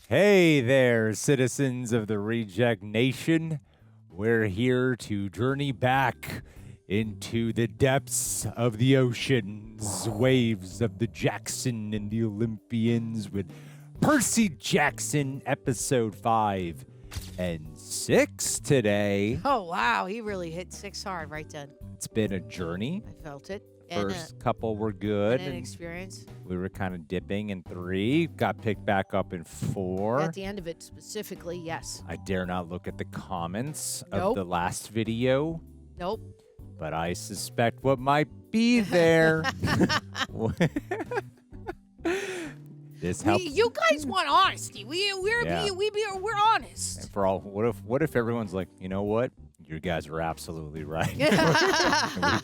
Hey there, citizens of the Reject Nation. We're here to journey back into the depths of the oceans, waves of the Jackson and the Olympians with Percy Jackson, episode 5 and 6 today. Oh, wow. He really hit 6 hard right then. It's been a journey. I felt it. First couple were good. And an experience. We were kind of dipping in 3, got picked back up in 4. At the end of it specifically, yes. I dare not look at the comments of Nope. the last video, Nope. but I suspect what might be there. This helps. You guys want honesty. We're honest. And for all, what if everyone's like, you know what? You guys are absolutely right. We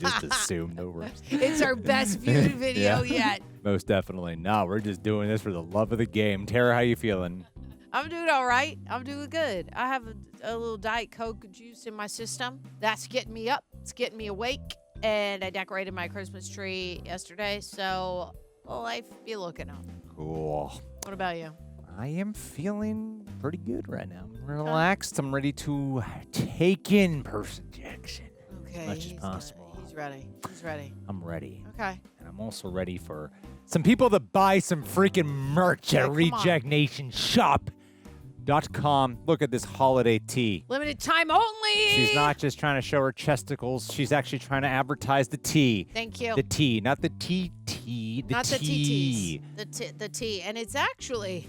just assume the worst. It's our best viewed video yet. Most definitely. No, we're just doing this for the love of the game. Tara, how you feeling? I'm doing all right. I'm doing good. I have a little Diet Coke juice in my system. That's getting me up. It's getting me awake. And I decorated my Christmas tree yesterday, so life be looking up. Cool. What about you? I am feeling pretty good right now. I'm relaxed. I'm ready to take in Percy Jackson as much as possible. He's ready. He's ready. I'm ready. Okay. And I'm also ready for some people to buy some freaking merch at rejectnationshop.com. Look at this holiday tee. Limited time only. She's not just trying to show her chesticles. She's actually trying to advertise the tea. Thank you. The tea, not the TT. Not tea. the TTs. The tea. And it's actually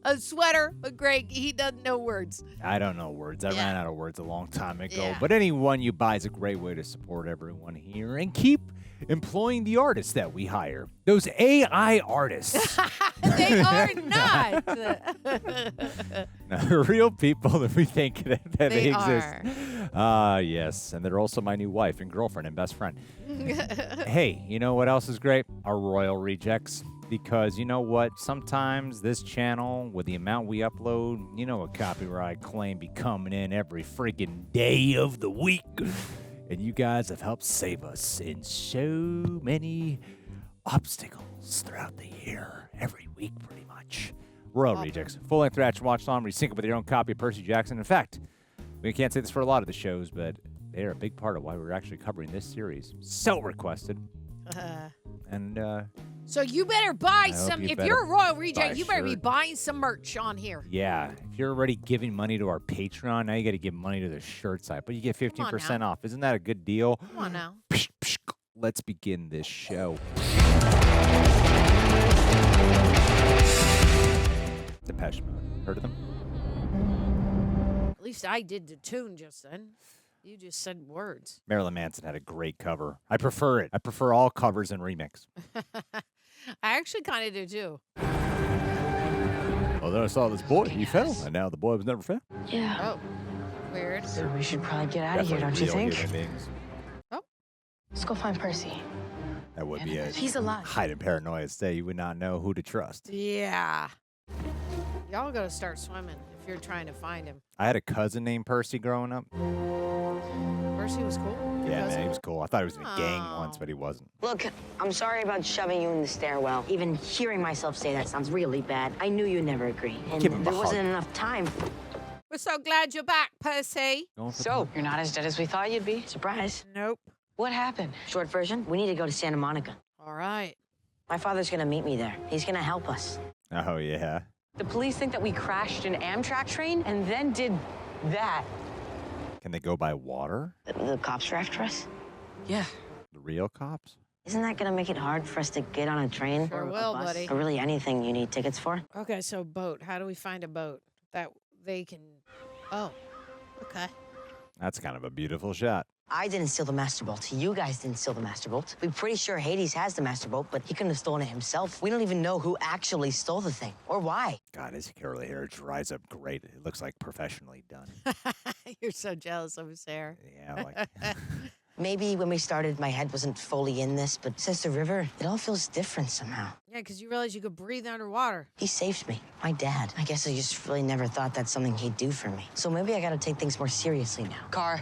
a sweater. Greg, he doesn't know words. I don't know words. I ran out of words a long time ago. Yeah. But anyone you buy is a great way to support everyone here and keep employing the artists that we hire. Those AI artists. They are not. No, they're real people that we think that they exist. Are. Yes. And they're also my new wife and girlfriend and best friend. Hey, you know what else is great? Our royal rejects. Because you know what? Sometimes this channel, with the amount we upload, you know a copyright claim be coming in every freaking day of the week. And you guys have helped save us in so many obstacles throughout the year. Every week, pretty much. Royal Rejects. Full-length reaction watch on where you sync up with your own copy of Percy Jackson. In fact, we can't say this for a lot of the shows, but they're a big part of why we're actually covering this series. So requested. So you better buy some. If you're a royal reject, you better be shirt. buying some merch on here. Yeah, if you're already giving money to our Patreon, now you got to give money to the shirt site, but you get 15% off. Isn't that a good deal? Come on now. Let's begin this show. Depeche Mode. Heard of them? At least I did the tune just then. You just said words. Marilyn Manson had a great cover. I prefer it. I prefer all covers and remix. I actually kind of do too. Well, then I saw this boy. He fell, and now the boy was never found. Yeah. Oh, weird. So we should probably get out of here, don't you Definitely think? real human beings. Let's go find Percy. That would be a He's alive. heightened paranoia state. You would not know who to trust. Yeah. Y'all gotta start swimming if you're trying to find him. I had a cousin named Percy growing up. Percy was cool. Yeah, man, he was cool. I thought he was in a gang Oh. once, but he wasn't. Look, I'm sorry about shoving you in the stairwell. Even hearing myself say that sounds really bad. I knew you'd never agree. And Give him a there hug. wasn't enough time. We're so glad you're back, Percy. Going for So, You're not as dead as we thought you'd be. surprise. Nope. What happened? Short version, we need to go to Santa Monica. All right. My father's gonna meet me there. He's gonna help us. Oh, yeah. The police think that we crashed an Amtrak train and then did that. Can they go by water? The cops are after us? Yeah. The real cops? Isn't that gonna make it hard for us to get on a train Sure or will, a bus? buddy. Or really anything you need tickets for? Okay, so boat. How do we find a boat that they can... Oh, okay. That's kind of a beautiful shot. I didn't steal the Master Bolt. You guys didn't steal the Master Bolt. We're pretty sure Hades has the Master Bolt, but he couldn't have stolen it himself. We don't even know who actually stole the thing or why. God, his curly hair dries up great. It looks like professionally done. You're so jealous of his hair. Yeah, like... Maybe when we started, my head wasn't fully in this, but since the river, it all feels different somehow. Yeah, because you realize you could breathe underwater. He saved me, my dad. I guess I just really never thought that's something he'd do for me. So maybe I gotta take things more seriously now. Car.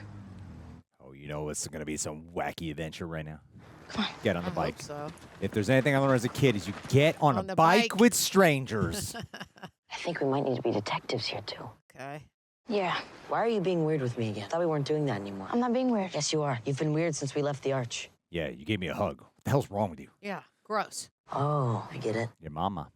Oh, you know it's going to be some wacky adventure right now. Come on. Get on the I bike. hope so. If there's anything I learned as a kid is you get on a the bike bike. with strangers. I think we might need to be detectives here, too. Okay. Yeah, Why are you being weird with me again? I thought we weren't doing that anymore. I'm not being weird. Yes, you are. You've been weird since we left the arch. Yeah, you gave me a hug. What the hell's wrong with you? Yeah. Gross. Oh, I get it. Your mama.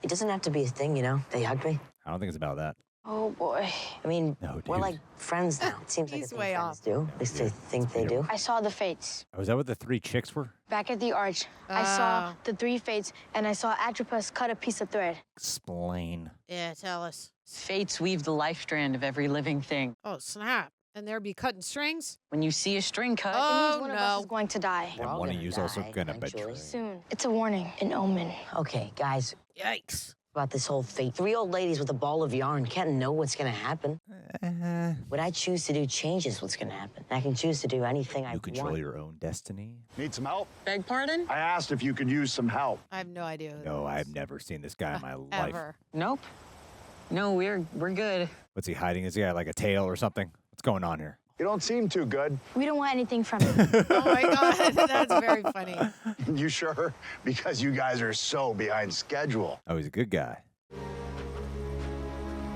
It doesn't have to be a thing, you know? They hugged me. I don't think it's about that. Oh boy. I mean, No, we're dude. like friends now. It seems like a He's thing way friends do. At least I think they do. I saw the fates. Oh, is that what the 3 chicks were? Back at the arch, I saw the 3 fates, and I saw Atropus cut a piece of thread. Explain. Yeah, tell us. Fates weave the life strand of every living thing. Oh, snap. And there be cutting strings? When you see a string cut, It Oh, means one of us is going to die. And all one of gonna you's also die gonna eventually. betray. Soon. It's a warning, an omen. Okay, guys, Yikes. about this whole fate. 3 old ladies with a ball of yarn can't know what's gonna happen. What I choose to do changes what's gonna happen. I can choose to do anything I You control want. your own destiny? Need some help? beg pardon? I asked if you could use some help. I have no idea who No, that I've is. never seen this guy in my life. Ever. Nope. No, we're good. What's he hiding? Is he got like a tail or something? What's going on here? You don't seem too good. We don't want anything from you. Oh, my God. That's very funny. You sure? Because you guys are so behind schedule. Oh, he's a good guy.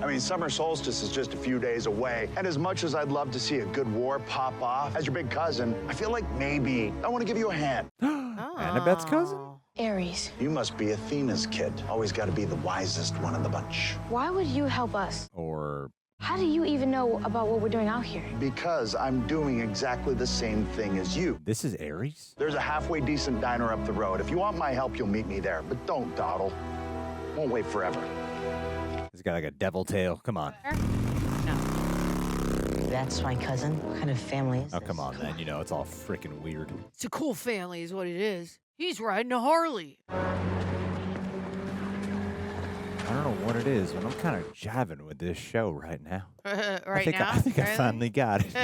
I mean, summer solstice is just a few days away, and as much as I'd love to see a good war pop off, as your big cousin, I feel like maybe I want to give you a hand. Annabeth's cousin? Oh. Aries, You must be Athena's kid. Always got to be the wisest one in the bunch. why would you help us? Or How do you even know about what we're doing out here? Because I'm doing exactly the same thing as you. this is Aries? There's a halfway decent diner up the road. If you want my help, you'll meet me there. But don't dawdle. Won't wait forever. He's got like a devil tail. Come on. That's my cousin. What kind of family is Oh, this? come on, man. You know, it's all freaking weird. It's a cool family is what it is. He's riding a Harley. I don't know what it is, but I'm kind of jiving with this show right now. Right now? I think I Really? finally got it.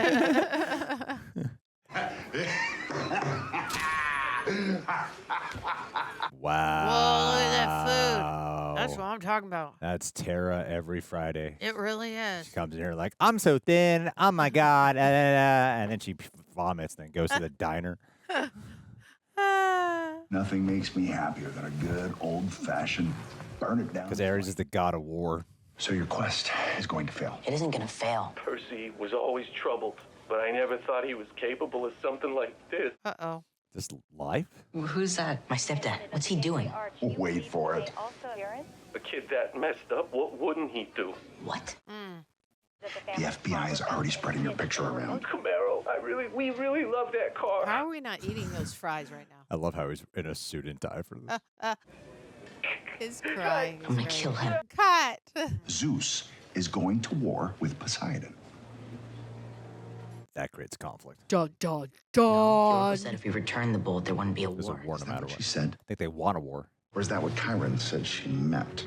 Wow. Whoa, look at that food. That's what I'm talking about. That's Tara every Friday. It really is. She comes in here like, I'm so thin. Oh my God. And then she vomits, then goes to the diner. Nothing makes me happier than a good old-fashioned burn it down. Because Ares is the god of war. So your quest is going to fail. It isn't gonna fail. Percy was always troubled, but I never thought he was capable of something like this. Uh-oh. This life? Who's that? My stepdad. What's he doing? Wait for it. A kid that messed up, what wouldn't he do? What? The FBI is already spreading your picture around. Camaro, we really love that car. How are we not eating those fries right now? I love how he's in a suit and tie for this. He's crying. I'm gonna kill him. Cut. Zeus is going to war with Poseidon. That creates conflict. Dun, dun, Europa dun. said if we returned the bolt, there wouldn't be a There's a war. war no matter She what. said. I think they want a war. Or is that what Chiron said she meant?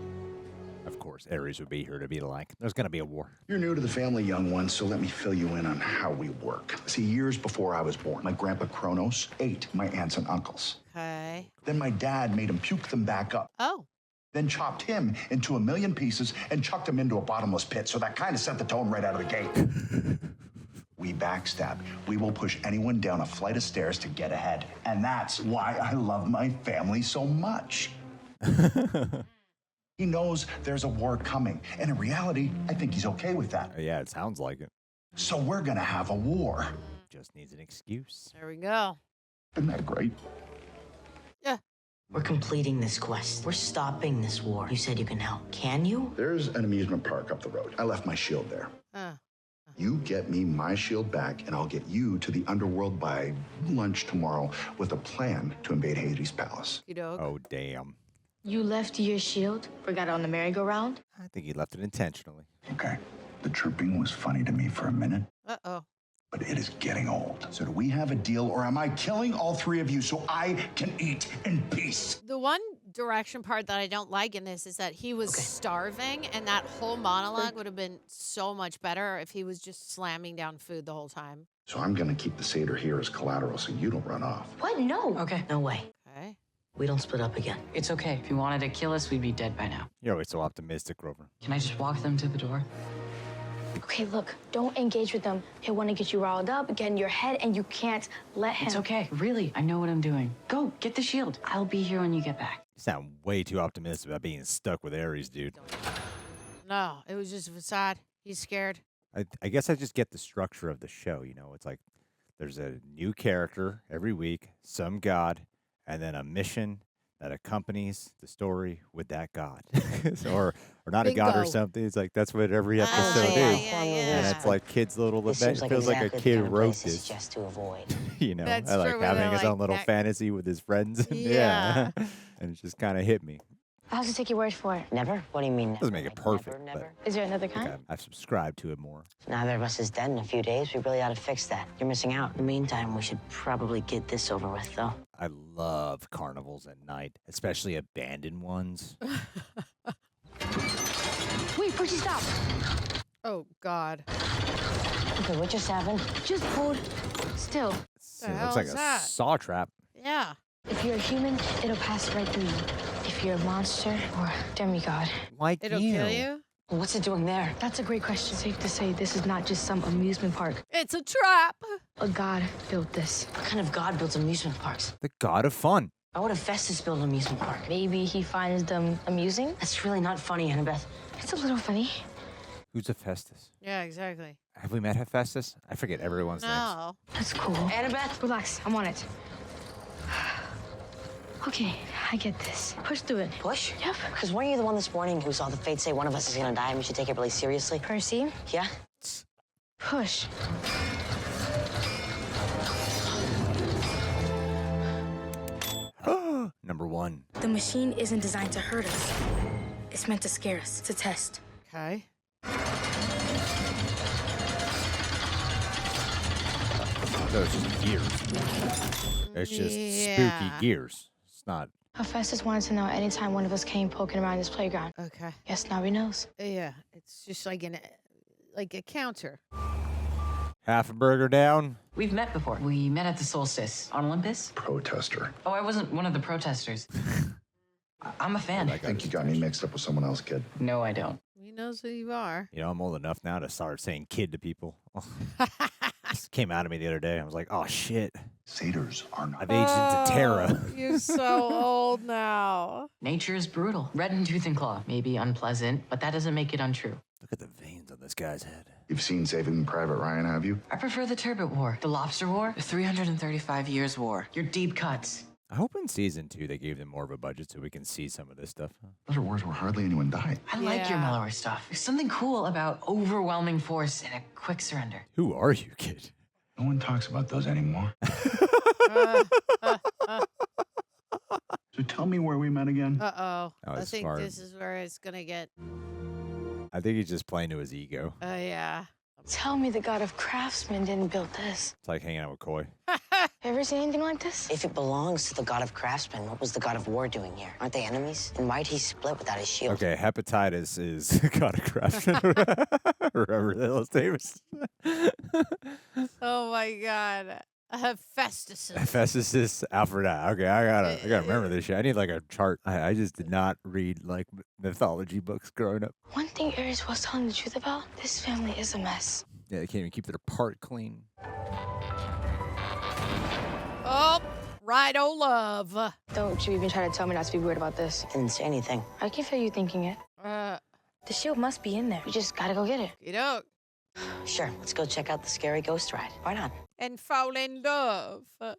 Of course, Ares would be here to be like, there's going to be a war. You're new to the family, young one, so let me fill you in on how we work. See, years before I was born, my grandpa Kronos ate my aunts and uncles. Okay. Then my dad made him puke them back up. Oh. Then chopped him into a million pieces and chucked him into a bottomless pit. So that kind of set the tone right out of the gate. We backstab. We will push anyone down a flight of stairs to get ahead. And that's why I love my family so much. He knows there's a war coming. And in reality, I think he's okay with that. Yeah, it sounds like it. So we're gonna have a war. Just needs an excuse. There we go. Isn't that great? Yeah. We're completing this quest. We're stopping this war. You said you can help. Can you? There's an amusement park up the road. I left my shield there. You get me my shield back, and I'll get you to the underworld by lunch tomorrow with a plan to invade Hades' palace. You know. Oh, damn. You left your shield? Forgot it on the merry-go-round? I think he left it intentionally. Okay. The trooping was funny to me for a minute, Uh-oh. but it is getting old. So do we have a deal, or am I killing all 3 of you so I can eat in peace? The one direction part that I don't like in this is that he was starving, and that whole monologue would have been so much better if he was just slamming down food the whole time. So I'm gonna keep the satyr here as collateral so you don't run off. What? No. Okay. No way. Okay. We don't split up again. It's okay. If you wanted to kill us, we'd be dead by now. You're always so optimistic, Grover. Can I just walk them to the door? Okay, look, don't engage with him. He'll want to get you riled up, get in your head, and you can't let him. It's okay. Really, I know what I'm doing. Go, get the shield. I'll be here when you get back. You sound way too optimistic about being stuck with Ares, dude. No, it was just a facade. He's scared. I guess I just get the structure of the show. It's like there's a new character every week, some god, and then a mission that accompanies the story with that god. or not a god or Bingo. something. It's like that's what every episode yeah, is. yeah, And yeah. it's like kids' little This event. seems It like feels exactly like a the kid kind of wrote place it's this. just to avoid. That's I like true, having they're his own like little that- fantasy with his friends. Yeah. And it just kind of hit me. I'll have to take your word for it. Never? What do you mean? Doesn't never? make it Like, perfect, Never, never. Is there another Like kind? I've subscribed to it more. Neither of us is dead in a few days. We really ought to fix that. You're missing out. In the meantime, we should probably get this over with, though. I love carnivals at night, especially abandoned ones. Wait, Percy, stop. Oh, God. Okay, what just happened? Just hold still. It hell looks like is a that? saw trap. Yeah. If you're a human, it'll pass right through you. If you're a monster or demigod. Like It'll you. kill you? What's it doing there? That's a great question. Safe to say, this is not just some amusement park. It's a trap. A god built this. What kind of god builds amusement parks? The god of fun. Why would Hephaestus build an amusement park? Maybe he finds them amusing. That's really not funny, Annabeth. It's a little funny. Who's Hephaestus? Yeah, exactly. Have we met Hephaestus? I forget everyone's names. No. That's cool. Annabeth? Relax, I'm on it. Okay, I get this. Push through it. Push? Yep. Because weren't you the one this morning who saw the fates say one of us is gonna die and we should take it really seriously? Percy, Yeah? push. Number one. The machine isn't designed to hurt us. It's meant to scare us, to test. Okay. Those just gears. It's just Yeah. spooky gears. It's not. Hephaestus wanted to know anytime one of us came poking around this playground. Okay. Yes, now he knows. Yeah. It's just like a counter. Half a burger down. We've met before. We met at the solstice on Olympus. Protester. Oh, I wasn't one of the protesters. I'm a fan. I think you got me mixed up with someone else, kid. No, I don't. He knows who you are. I'm old enough now to start saying kid to people. This came out of me the other day. I was like, oh shit. Satyrs are not. I've aged into Terra. You're so old now. Nature is brutal. Red in tooth and claw. Maybe unpleasant, but that doesn't make it untrue. Look at the veins on this guy's head. You've seen Saving Private Ryan, have you? I prefer the Turbot War, the Lobster War, the 335 Years War. Your deep cuts. I hope in season 2 they gave them more of a budget so we can see some of this stuff. Those are wars where hardly anyone died. I like your Yeah. mellower stuff. There's something cool about overwhelming force and a quick surrender. Who are you, kid? No one talks about those anymore. So tell me where we met again. Uh-oh. Oh, I it's think smart. this is where it's going to get. I think he's just playing to his ego. Yeah. Tell me the god of craftsmen didn't build this. It's like hanging out with Koi. Ever seen anything like this? If it belongs to the god of craftsmen, what was the god of war doing here? Aren't they enemies? And why'd he split without his shield? Okay, hepatitis is god of craftsman. Remember that little statement? Oh, my God. Hephaestus. Hephaestus, Aphrodite. Okay, I gotta remember this shit. I need like a chart. I just did not read like mythology books growing up. One thing Ares was telling the truth about, this family is a mess. Yeah, they can't even keep their part clean. Oh, right, oh, love. Don't you even try to tell me not to be weird about this. I didn't say anything. I can feel you thinking it. The shield must be in there. We just gotta go get it. You know, Sure, let's go check out the scary ghost ride. Why not? and fall in love. Oh,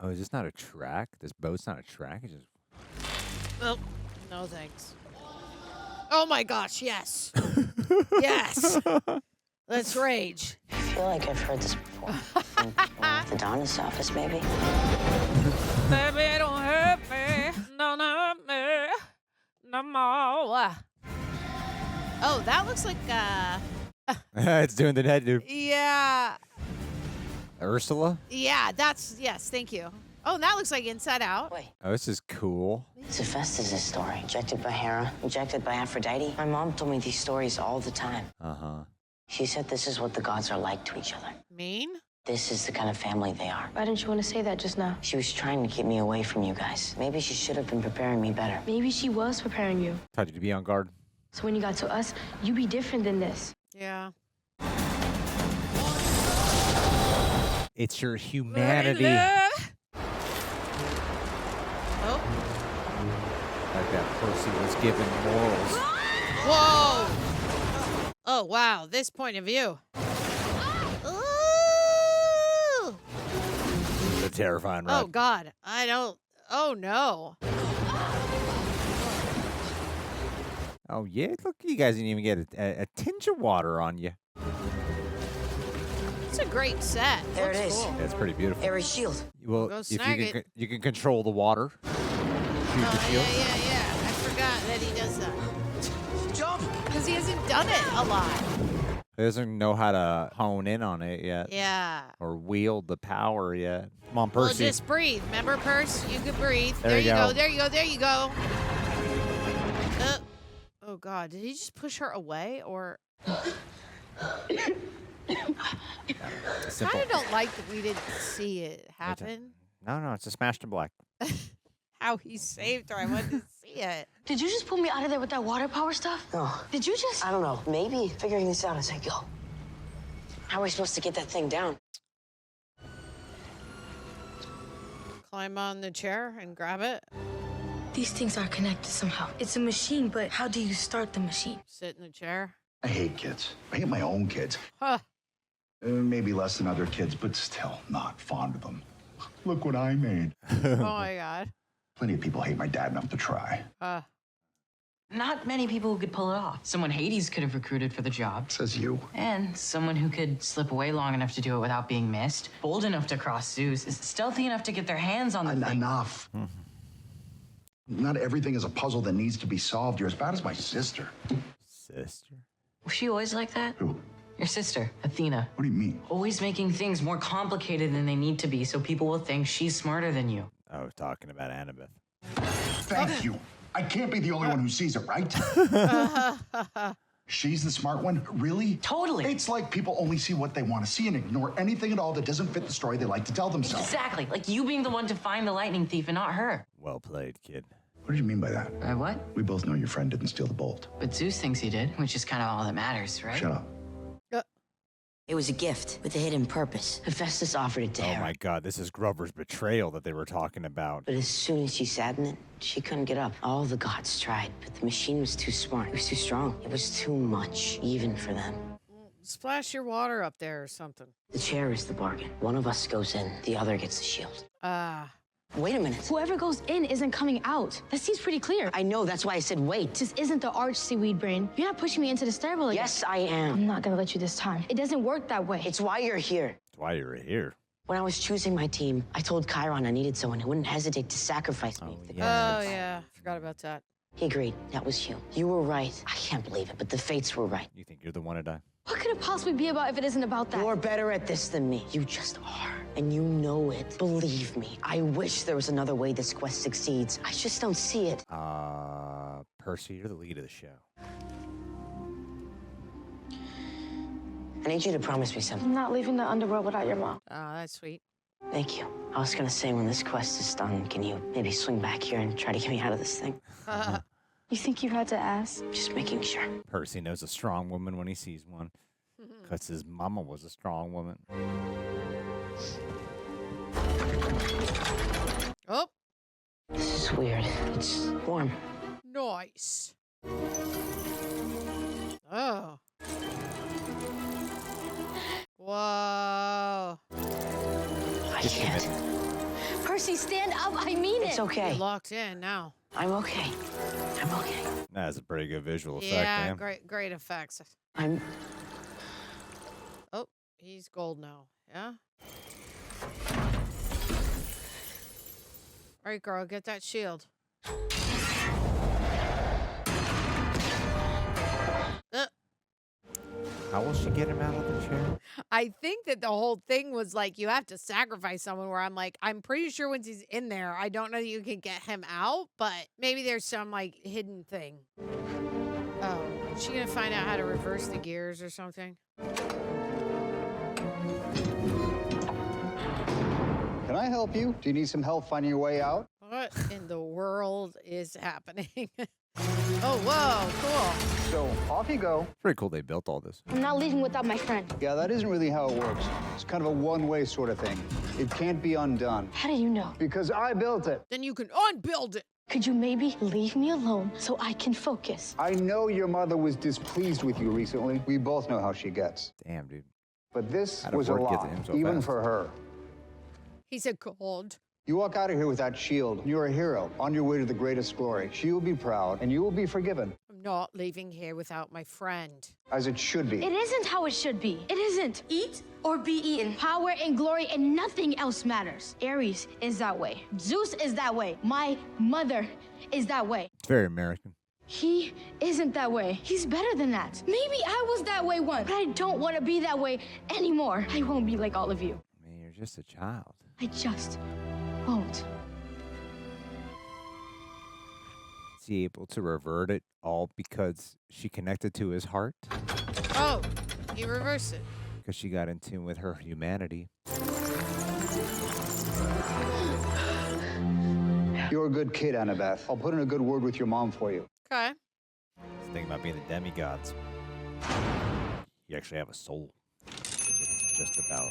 is this not a track? This boat's not a track. It's just. Oh, no thanks. Oh my gosh, yes. Yes. Let's rage. I feel like I've heard this before. From the Donna's office, maybe? Baby, don't hurt me. No, no, me. No more. Oh, that looks like, It's doing the head dude. yeah. Ursula? Yeah, yes, thank you. Oh, that looks like Inside Out. Wait, Oh, this is cool. it's Hephaestus' story. Rejected by Hera, rejected by Aphrodite. My mom told me these stories all the time. Uh-huh. She said this is what the gods are like to each other. Mean? This is the kind of family they are. Why didn't you want to say that just now? She was trying to keep me away from you guys. Maybe she should have been preparing me better. Maybe she was preparing you. Told you to be on guard. So when you got to us, you be different than this. Yeah. It's your humanity. Oh. Like that Percy was given morals. Whoa! Oh, wow. This point of view. Ooh. The terrifying ride. Oh, God. I don't. Oh, no. Oh, yeah? Look, you guys didn't even get a tinge of water on you. It's a great set. There it Looks is. cool. That's pretty beautiful. Ares shield. Well, Go if you snag can, it. you can control the water. Shoot the Oh, shield. yeah. I forgot that he does that. Jump! Because he hasn't done it a lot. He doesn't know how to hone in on it yet. Yeah. Or wield the power yet. Come on, Well, Percy. just breathe. Remember, Perce? You can breathe. There you go. There you go. There you go. Oh, God. Did he just push her away? Or... Simple. I don't like that we didn't see it happen. No, it's a smashed to black. How he saved her. I wanted to see it. Did you just pull me out of there with that water power stuff? No. Did you just? I don't know. Maybe figuring this out as I go. How are we supposed to get that thing down? Climb on the chair and grab it. These things are connected somehow. It's a machine, but how do you start the machine? Sit in the chair. I hate kids. I hate my own kids. Huh. Maybe less than other kids, but still not fond of them. Look what I made. Oh, my God. Plenty of people hate my dad enough to try. Not many people who could pull it off. Someone Hades could have recruited for the job. Says you. And someone who could slip away long enough to do it without being missed, bold enough to cross Zeus, is stealthy enough to get their hands on the thing. Enough. Not everything is a puzzle that needs to be solved. You're as bad as my sister. Sister. Was she always like that? Who? Your sister, Athena. What do you mean? Always making things more complicated than they need to be so people will think she's smarter than you. Oh, talking about Annabeth. Thank you. I can't be the only one who sees it, right? She's the smart one? Really? Totally. It's like people only see what they want to see and ignore anything at all that doesn't fit the story they like to tell themselves. Exactly. Like you being the one to find the lightning thief and not her. Well played, kid. What did you mean by that? What? We both know your friend didn't steal the bolt. But Zeus thinks he did, which is kind of all that matters, right? Shut up. It was a gift with a hidden purpose. Hephaestus offered it to Oh Hera. my God, this is Grover's betrayal that they were talking about. But as soon as she sat in it, she couldn't get up. All the gods tried, but the machine was too smart. It was too strong. It was too much, even for them. Splash your water up there or something. The chair is the bargain. One of us goes in, the other gets the shield. Wait a minute. Whoever goes in isn't coming out. That seems pretty clear. I know, that's why I said wait. This isn't the arch seaweed brain. You're not pushing me into the stairwell again. Yes, I am. I'm not gonna let you this time. It doesn't work that way. It's why you're here. That's why you're here. When I was choosing my team, I told Chiron I needed someone who wouldn't hesitate to sacrifice me. Oh, if the yeah. Oh, yeah. Forgot about that. He agreed. That was you. You were right. I can't believe it, but the fates were right. You think you're the one to die? What could it possibly be about if it isn't about that? You're better at this than me. You just are. And you know it. Believe me. I wish there was another way this quest succeeds. I just don't see it. Percy, you're the lead of the show. I need you to promise me something. I'm not leaving the underworld without your mom. Oh, that's sweet. Thank you. I was gonna say, when this quest is done, can you maybe swing back here and try to get me out of this thing? You think you had to ask? Just making sure. Percy knows a strong woman when he sees one. Because his mama was a strong woman. Oh, This is weird. It's warm. nice. Oh. Whoa. I can't. Percy, stand up. I mean it. It's okay. You're locked in now. I'm okay. I'm okay. That's a pretty good visual effect, Yeah, man. great effects. I'm... Oh, he's gold now. Yeah? All right, girl, get that shield. How will she get him out of the chair? I think that the whole thing was like you have to sacrifice someone where I'm like, I'm pretty sure once he's in there, I don't know that you can get him out, but maybe there's some like hidden thing. Oh, is she gonna find out how to reverse the gears or something? Can I help you? Do you need some help finding your way out? What in the world? world is happening? Oh, whoa, cool. So off you go. Pretty cool they built all this. I'm not leaving without my friend. Yeah, that isn't really how it works. It's kind of a one-way sort of thing. It can't be undone. How do you know? Because I built it. Then you can unbuild it. Could you maybe leave me alone so I can focus? I know your mother was displeased with you recently. We both know how she gets. Damn, dude. But this How did was a word get to lot, him so even fast? for her. He's a god. You walk out of here with that shield, and you're a hero on your way to the greatest glory. She will be proud, and you will be forgiven, I'm not leaving here without my friend. as it should be. It isn't how it should be. It isn't. Eat or be eaten. Power and glory and nothing else matters. Ares is that way. Zeus is that way. My mother is that way. It's very American. He isn't that way. He's better than that. Maybe I was that way once, but I don't want to be that way anymore. I won't be like all of you. I mean, you're just a child. I just won't. Is he able to revert it all because she connected to his heart? Oh, he reversed it. Because she got in tune with her humanity. You're a good kid, Annabeth. I'll put in a good word with your mom for you. Okay. He's thinking about being the demigods. You actually have a soul. It's just about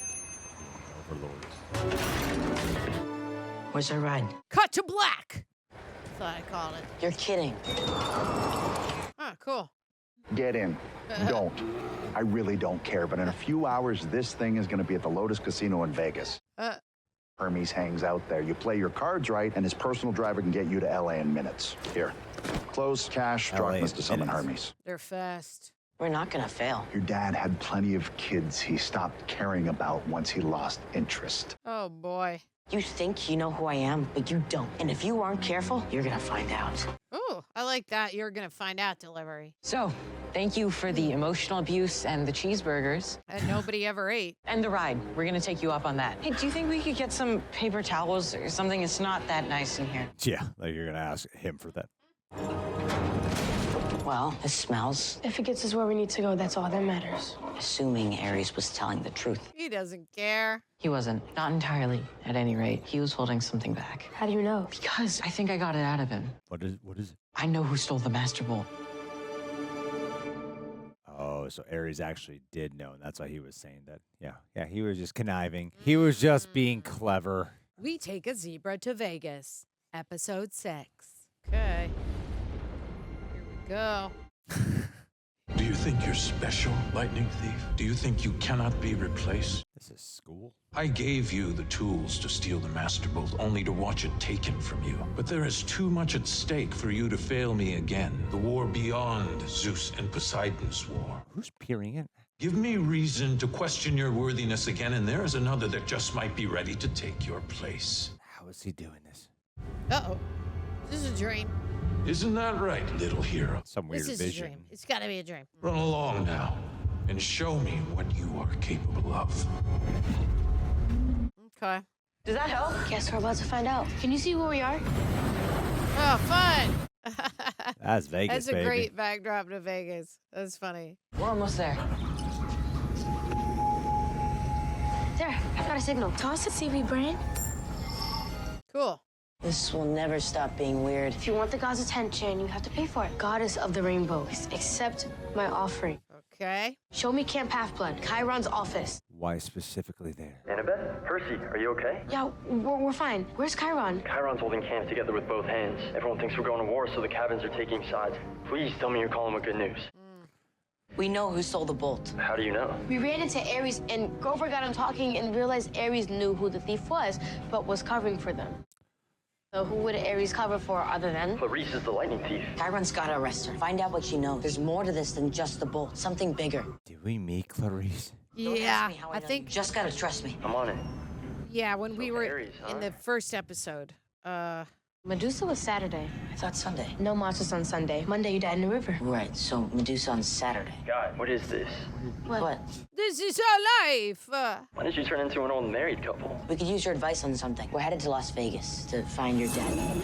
being overlords. Where's our ride? Cut to black. That's what I call it. You're kidding. Ah, cool. Get in. Don't. I really don't care, but in a few hours, this thing is going to be at the Lotus Casino in Vegas. Hermes hangs out there. You play your cards right, and his personal driver can get you to LA in minutes. Here. Close, cash, LA drachmas in to summon minutes. Hermes. They're fast. We're not gonna fail. Your dad had plenty of kids he stopped caring about once he lost interest. Oh, boy. You think you know who I am, but you don't. And if you aren't careful, you're gonna find out. Ooh, I like that. You're going to find out delivery. So, thank you for the emotional abuse and the cheeseburgers. And nobody ever ate. And the ride. We're gonna take you up on that. Hey, do you think we could get some paper towels or something? It's not that nice in here. Yeah, like you're going to ask him for that. Well, it smells. If it gets us where we need to go, that's all that matters. Assuming Ares was telling the truth. He doesn't care. He wasn't. Not entirely, at any rate. He was holding something back. How do you know? Because I think I got it out of him. What is it? I know who stole the Master Bolt. Oh, so Ares actually did know, and that's why he was saying that. Yeah, he was just conniving. He was just being clever. We take a zebra to Vegas. Episode 6. Okay. Here we go. Do you think you're special, Lightning Thief? Do you think you cannot be replaced? This is school. I gave you the tools to steal the Master Bolt, only to watch it taken from you. But there is too much at stake for you to fail me again. The war beyond Zeus and Poseidon's war. Who's peering in? Give me reason to question your worthiness again, and there is another that just might be ready to take your place. How is he doing this? Uh-oh. This is a dream. Isn't that right, little hero? Some weird This is a vision. dream. It's got to be a dream. Run along now, and show me what you are capable of. Okay. Does that help? Guess we're about to find out. Can you see where we are? Oh, fun. That's Vegas, That's a baby. great backdrop to Vegas. That's funny. We're almost there. There, I've got a signal. Toss it, seaweed brain. Cool. This will never stop being weird. If you want the god's attention, you have to pay for it. Goddess of the rainbow, accept my offering. Okay. Show me Camp Half-Blood, Chiron's office. Why specifically there? Annabeth? Percy, are you okay? Yeah, we're fine. Where's Chiron? Chiron's holding hands together with both hands. Everyone thinks we're going to war, so the cabins are taking sides. Please tell me you're calling with good news. We know who stole the bolt. How do you know? We ran into Ares, and Grover got him talking and realized Ares knew who the thief was, but was covering for them. So who would Ares cover for other than? Clarice is the lightning thief. Chiron's gotta arrest her. Find out what she knows. There's more to this than just the bolt. Something bigger. Did we meet Clarice? Don't Yeah, ask me how I know. think. You just gotta trust me. I'm on it. Yeah, when we So were Aries, huh? in the first episode. Medusa was Saturday. I thought Sunday. No monsters on Sunday. Monday, you died in the river. Right, so Medusa on Saturday. God, what is this? What? This is our life. Why did you turn into an old married couple? We could use your advice on something. We're headed to Las Vegas to find your dad.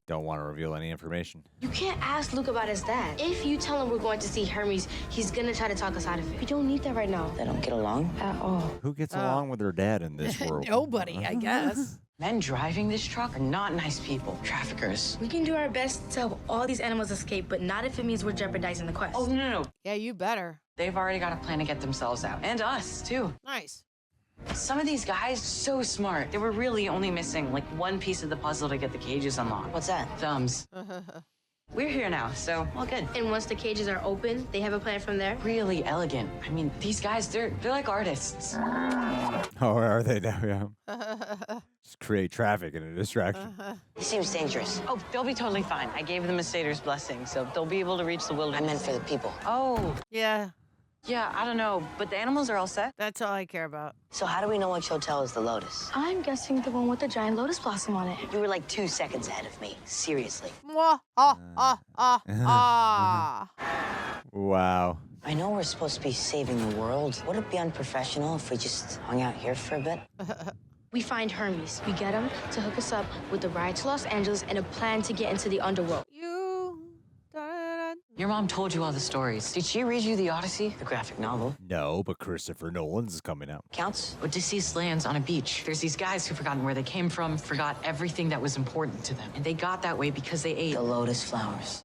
Don't want to reveal any information. You can't ask Luke about his dad. If you tell him we're going to see Hermes, he's gonna try to talk us out of it. We don't need that right now. They don't get along? At all. Who gets along with their dad in this world? Nobody, I guess. Men driving this truck are not nice people. Traffickers. We can do our best to help all these animals escape, but not if it means we're jeopardizing the quest. Oh, no. Yeah, you better. They've already got a plan to get themselves out. And us, too. Nice. Some of these guys, so smart. They were really only missing, like, one piece of the puzzle to get the cages unlocked. What's that? Thumbs. We're here now, so all good. And once the cages are open, they have a plan from there? Really elegant. I mean, these guys, they're like artists. Oh, are they now? Yeah. Just create traffic and a distraction. He seems dangerous. Oh, they'll be totally fine. I gave them a satyr's blessing, so they'll be able to reach the wilderness. I meant for the people. Oh, Yeah, yeah, I don't know, but the animals are all set. that's all I care about. So how do we know which hotel is the Lotus? I'm guessing the one with the giant lotus blossom on it. You were like 2 seconds ahead of me. Seriously. Mwah, ah. Wow. I know we're supposed to be saving the world. Would it be unprofessional if we just hung out here for a bit? We find Hermes. We get him to hook us up with the ride to Los Angeles and a plan to get into the underworld. Your mom told you all the stories. Did she read you the Odyssey? The graphic novel. No, but Christopher Nolan's is coming out. Counts? Odysseus lands on a beach. There's these guys who've forgotten where they came from, forgot everything that was important to them. And they got that way because they ate The lotus flowers.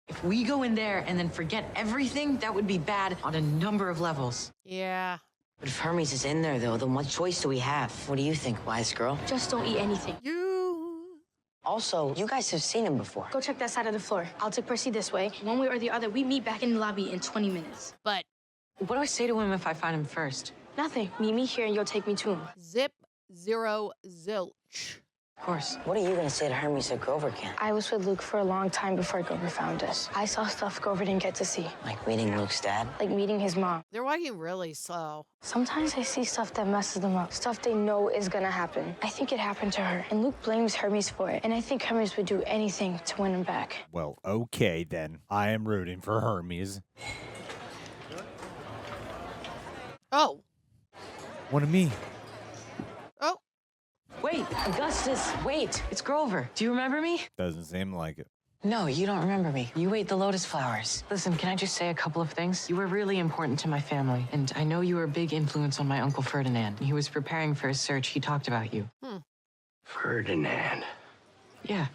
If we go in there and then forget everything, that would be bad on a number of levels. Yeah. But if Hermes is in there, though, then what choice do we have? What do you think, wise girl? Just don't eat anything. Also, you guys have seen him before. Go check that side of the floor. I'll take Percy this way. One way or the other, we meet back in the lobby in 20 minutes. But What do I say to him if I find him first? Nothing. Meet me here and you'll take me to him. zip, zero, zilch. Of course. What are you going to say to Hermes that Grover can't? I was with Luke for a long time before Grover found us. I saw stuff Grover didn't get to see, Like meeting Luke's dad? like meeting his mom. They're walking really slow. Sometimes I see stuff that messes them up, stuff they know is gonna happen. I think it happened to her, and Luke blames Hermes for it. And I think Hermes would do anything to win him back. Well, okay then. I am rooting for Hermes. Oh. One of me. Oh. Wait, Augustus, wait. It's Grover. Do you remember me? Doesn't seem like it. No, you don't remember me. You ate the lotus flowers. Listen, can I just say a couple of things? You were really important to my family, and I know you were a big influence on my Uncle Ferdinand. He was preparing for his search. He talked about you. Ferdinand. Yeah.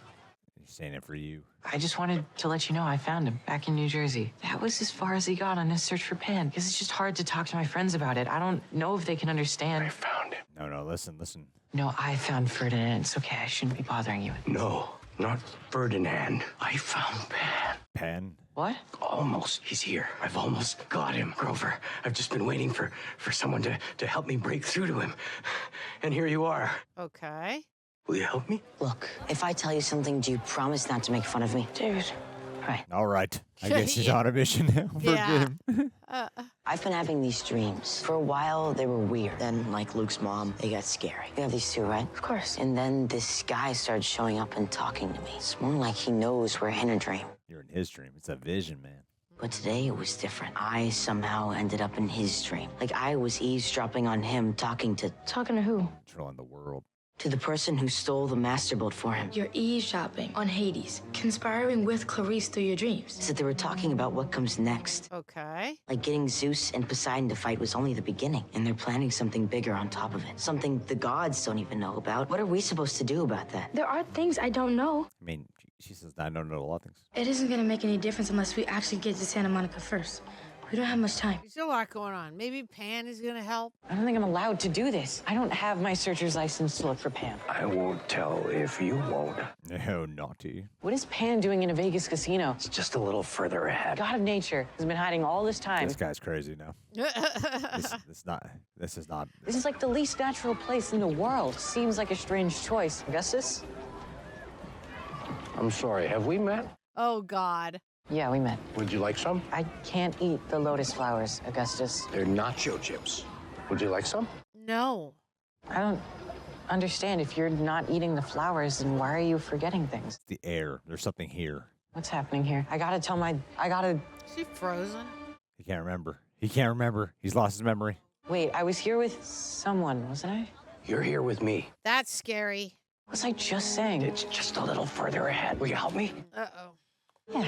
He's saying it for you. I just wanted to let you know I found him back in New Jersey. That was as far as he got on his search for Pan, because it's just hard to talk to my friends about it. I don't know if they can understand. I found him. No, listen. No, I found Ferdinand. It's okay. I shouldn't be bothering you. No, not Ferdinand. I found Pan. Pan? What? Almost. He's here. I've almost got him, Grover. I've just been waiting for someone to help me break through to him. And here you are. Okay. Will you help me? Look, if I tell you something, do you promise not to make fun of me? Dude. All right. I guess he's on a mission now. Yeah. Forgive him. I've been having these dreams. For a while, they were weird. Then, like Luke's mom, they got scary. You have these too, right? Of course. And then this guy started showing up and talking to me. It's more like he knows we're in a dream. You're in his dream. It's a vision, man. But today it was different. I somehow ended up in his dream. Like I was eavesdropping on him, talking to who? Controlling the world. To the person who stole the master bolt for him. You're eavesdropping on Hades, conspiring with Clarice through your dreams. So they were talking about what comes next. Okay. Like getting Zeus and Poseidon to fight was only the beginning, and they're planning something bigger on top of it. Something the gods don't even know about. What are we supposed to do about that? There are things I don't know. I mean, she says I don't know a lot of things. It isn't gonna make any difference unless we actually get to Santa Monica first. We don't have much time. There's a lot going on. Maybe Pan is going to help. I don't think I'm allowed to do this. I don't have my searcher's license to look for Pan. I won't tell if you won't. Oh, naughty. What is Pan doing in a Vegas casino? It's just a little further ahead. God of nature has been hiding all this time. This guy's crazy now. This is not. This is like the least natural place in the world. Seems like a strange choice. Augustus? I'm sorry, have we met? Oh, God. Yeah, we met. Would you like some? I can't eat the lotus flowers, Augustus. They're nacho chips. Would you like some? No. I don't understand. If you're not eating the flowers, then why are you forgetting things? The air. There's something here. What's happening here? I gotta. Is she frozen? He can't remember. He's lost his memory. Wait, I was here with someone, wasn't I? You're here with me. That's scary. What was I just saying? It's just a little further ahead. Will you help me? Uh-oh. Yeah.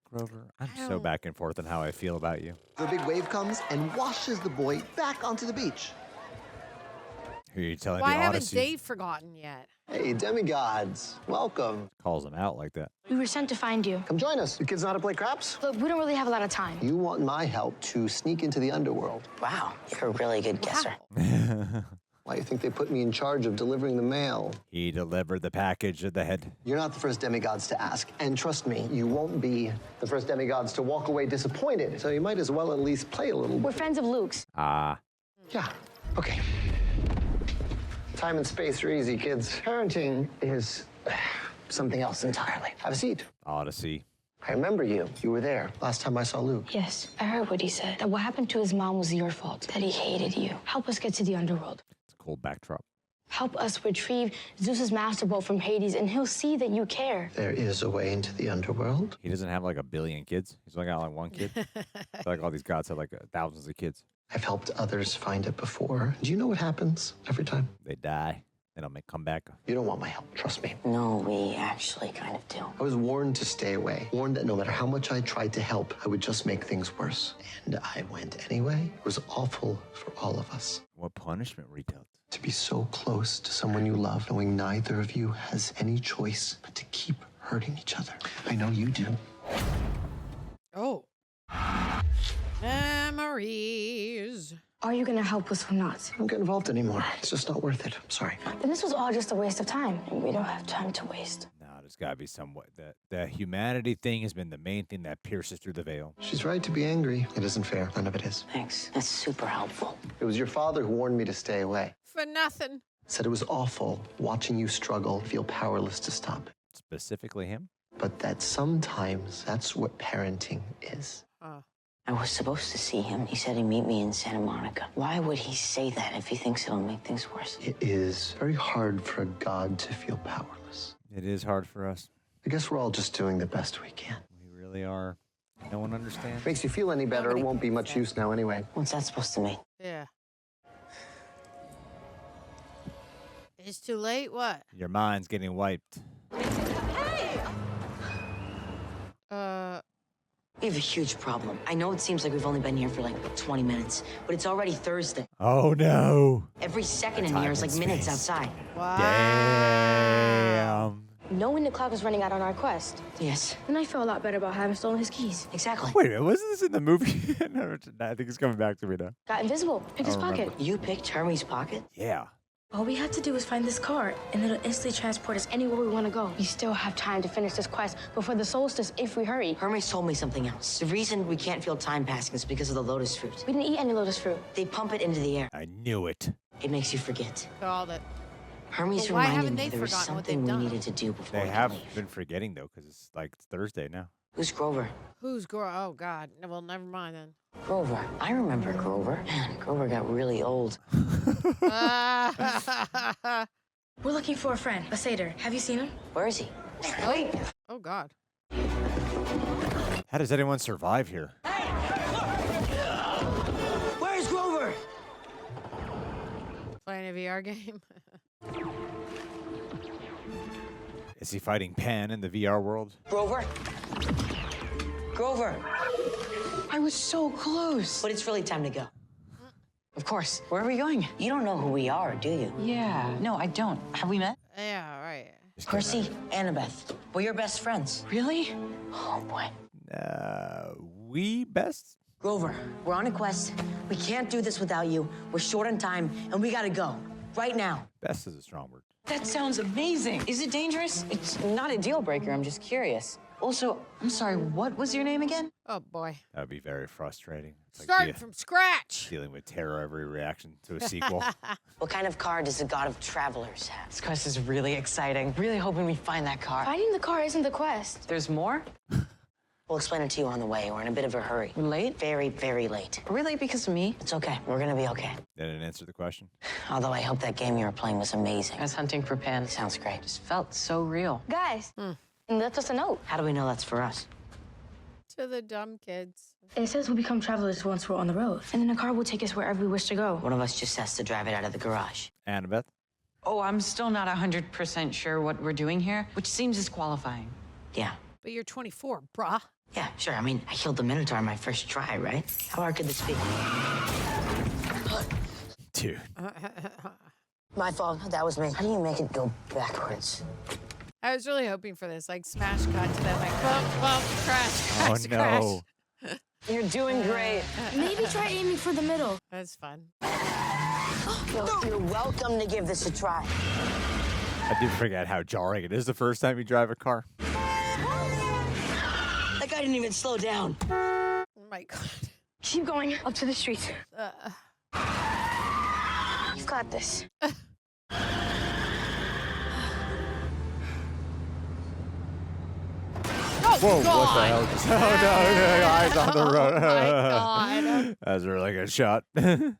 Grover, I'm so back and forth on how I feel about you. The big wave comes and washes the boy back onto the beach. Who are you telling Why the haven't Odyssey? Dave forgotten yet? Hey, demigods, welcome. Calls them out like that. We were sent to find you. Come join us. You kids know how to play craps? Look, we don't really have a lot of time. You want my help to sneak into the underworld. Wow, you're a really good guesser. Why do you think they put me in charge of delivering the mail? He delivered the package of the head. You're not the first demigods to ask. And trust me, you won't be the first demigods to walk away disappointed. So you might as well at least play a little We're bit. friends of Luke's. Ah. Yeah, okay. Time and space are easy, kids. Parenting is something else entirely. Have a seat. Odyssey. I remember you. You were there last time I saw Luke. Yes, I heard what he said. That what happened to his mom was your fault. That he hated you. Help us get to the underworld. It's a cool backdrop. Help us retrieve Zeus's master bolt from Hades, and he'll see that you care. There is a way into the underworld. He doesn't have like 1 billion kids. He's only got like 1 kid. Like all these gods have like thousands of kids. I've helped others find it before. Do you know what happens every time? They die. They don't come back. You don't want my help, trust me. No, we actually kind of do. I was warned to stay away. Warned that no matter how much I tried to help, I would just make things worse. And I went anyway. It was awful for all of us. What punishment were you dealt? To be so close to someone you love, knowing neither of you has any choice but to keep hurting each other. I know you do. Oh. Memories. Are you gonna help us or not? I don't get involved anymore. It's just not worth it. I'm sorry. Then this was all just a waste of time, and we don't have time to waste. No, there's got to be somewhat. The humanity thing has been the main thing that pierces through the veil. She's right to be angry. It isn't fair. None of it is. Thanks. That's super helpful. It was your father who warned me to stay away. For nothing. Said it was awful watching you struggle, feel powerless to stop it. Specifically him? But that sometimes that's what parenting is. I was supposed to see him. He said he'd meet me in Santa Monica. Why would he say that if he thinks it'll make things worse? It is very hard for a god to feel powerless. It is hard for us. I guess we're all just doing the best we can. We really are. No one understands. Makes you feel any better, Nobody it won't be much understands. use now anyway. What's that supposed to mean? Yeah. It's too late? What? Your mind's getting wiped. We have a huge problem. I know it seems like we've only been here for like 20 minutes, but it's already Thursday. Oh, no. Every second in Time here is and like minutes space. outside. Wow. Damn. Knowing the clock was running out on our quest, Yes, then I feel a lot better about having stolen his keys. exactly. Wait a minute. Wasn't this in the movie? No, I think it's coming back to me now. Got invisible. Picked his I remember. pocket. You picked Hermes' pocket? Yeah. All we have to do is find this card, and it'll instantly transport us anywhere we want to go. We still have time to finish this quest before the solstice if we hurry. Hermes told me something else. The reason we can't feel time passing is because of the lotus fruit. We didn't eat any lotus fruit. They pump it into the air. I knew it. It makes you forget. Called it. Hermes Well, why reminded haven't me they there was forgotten what something they've we done? needed to do before They we have could leave. been forgetting, though, because it's like Thursday now. Who's Grover? Who's Grover? Oh, God. Well, never mind then. Grover. I remember Grover. Man, Grover got really old. We're looking for a friend, a satyr. Have you seen him? Where is he? Wait. Oh, God. How does anyone survive here? Where's Grover? Playing a VR game. Is he fighting Pan in the VR world? Grover? Grover. I was so close. But it's really time to go. Of course. Where are we going? You don't know who we are, do you? Yeah. No, I don't. Have we met? Yeah, right. Percy, Annabeth. We're your best friends. Really? Oh, boy. We best? Grover, we're on a quest. We can't do this without you. We're short on time, and we gotta go. Right now. Best is a strong word. That sounds amazing. Is it dangerous? It's not a deal breaker. I'm just curious. Also, I'm sorry, what was your name again? Oh, boy. That would be very frustrating. It's like Starting from scratch. dealing with terror every reaction to a sequel. What kind of car does the God of Travelers have? This quest is really exciting. Really hoping we find that car. Finding the car isn't the quest. There's more? We'll explain it to you on the way. We're in a bit of a hurry. We're late? Very, very late. Really? Because of me? It's okay. We're gonna be okay. That didn't answer the question. Although I hope that game you were playing was amazing. I was hunting for Pan. Sounds great. Just felt so real. Guys, and left us a note. How do we know that's for us? To the dumb kids. It says we'll become travelers once we're on the road. And then the car will take us wherever we wish to go. One of us just has to drive it out of the garage. Annabeth? Oh, I'm still not 100% sure what we're doing here, which seems disqualifying. Yeah. But you're 24, brah. Yeah, sure. I mean, I killed the Minotaur on my first try, right? How hard could this be? Dude. My fault. That was me. How do you make it go backwards? I was really hoping for this, like smash cut to that, like bump, bump, crash, crash. You're doing great. Maybe try aiming for the middle. That's fun. Well, you're welcome to give this a try. I did forget how jarring it is the first time you drive a car. That guy didn't even slow down. Oh my God. Keep going up to the street. You've got this. Whoa, God. what the hell? Just, oh, no, eyes on the road. Oh, my God. That was a really good shot. That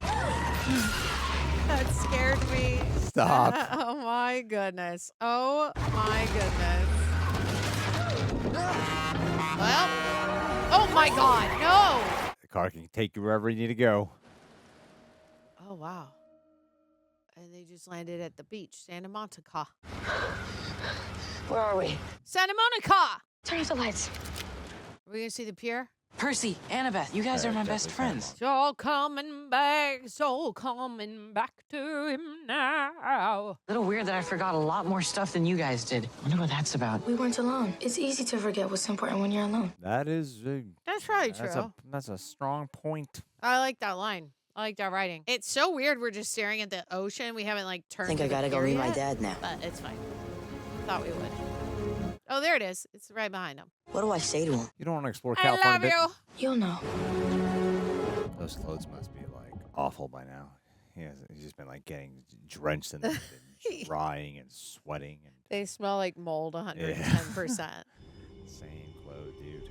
scared me. Stop. Oh, my goodness. Oh, my goodness. Well, oh, my God. No. The car can take you wherever you need to go. Oh, wow. And they just landed at the beach, Santa Monica. Where are we? Santa Monica. Turn off the lights. Are we going to see the pier? Percy, Annabeth, you guys are my best friends. It's all coming back to him now. A little weird that I forgot a lot more stuff than you guys did. Wonder what that's about. We weren't alone. It's easy to forget what's important when you're alone. That is... That's probably true. That's a strong point. I like that line. I like that writing. It's so weird we're just staring at the ocean. We haven't, like, turned I think to I the gotta go pier meet my yet, dad now. But it's fine. Thought we would. Oh, there it is. It's right behind him. What do I say to him? You don't want to explore I California. love you. You'll know. Those clothes must be, like, awful by now. He's just been, like, getting drenched in them and drying and sweating. And They smell like mold 110%. same clothes, dude.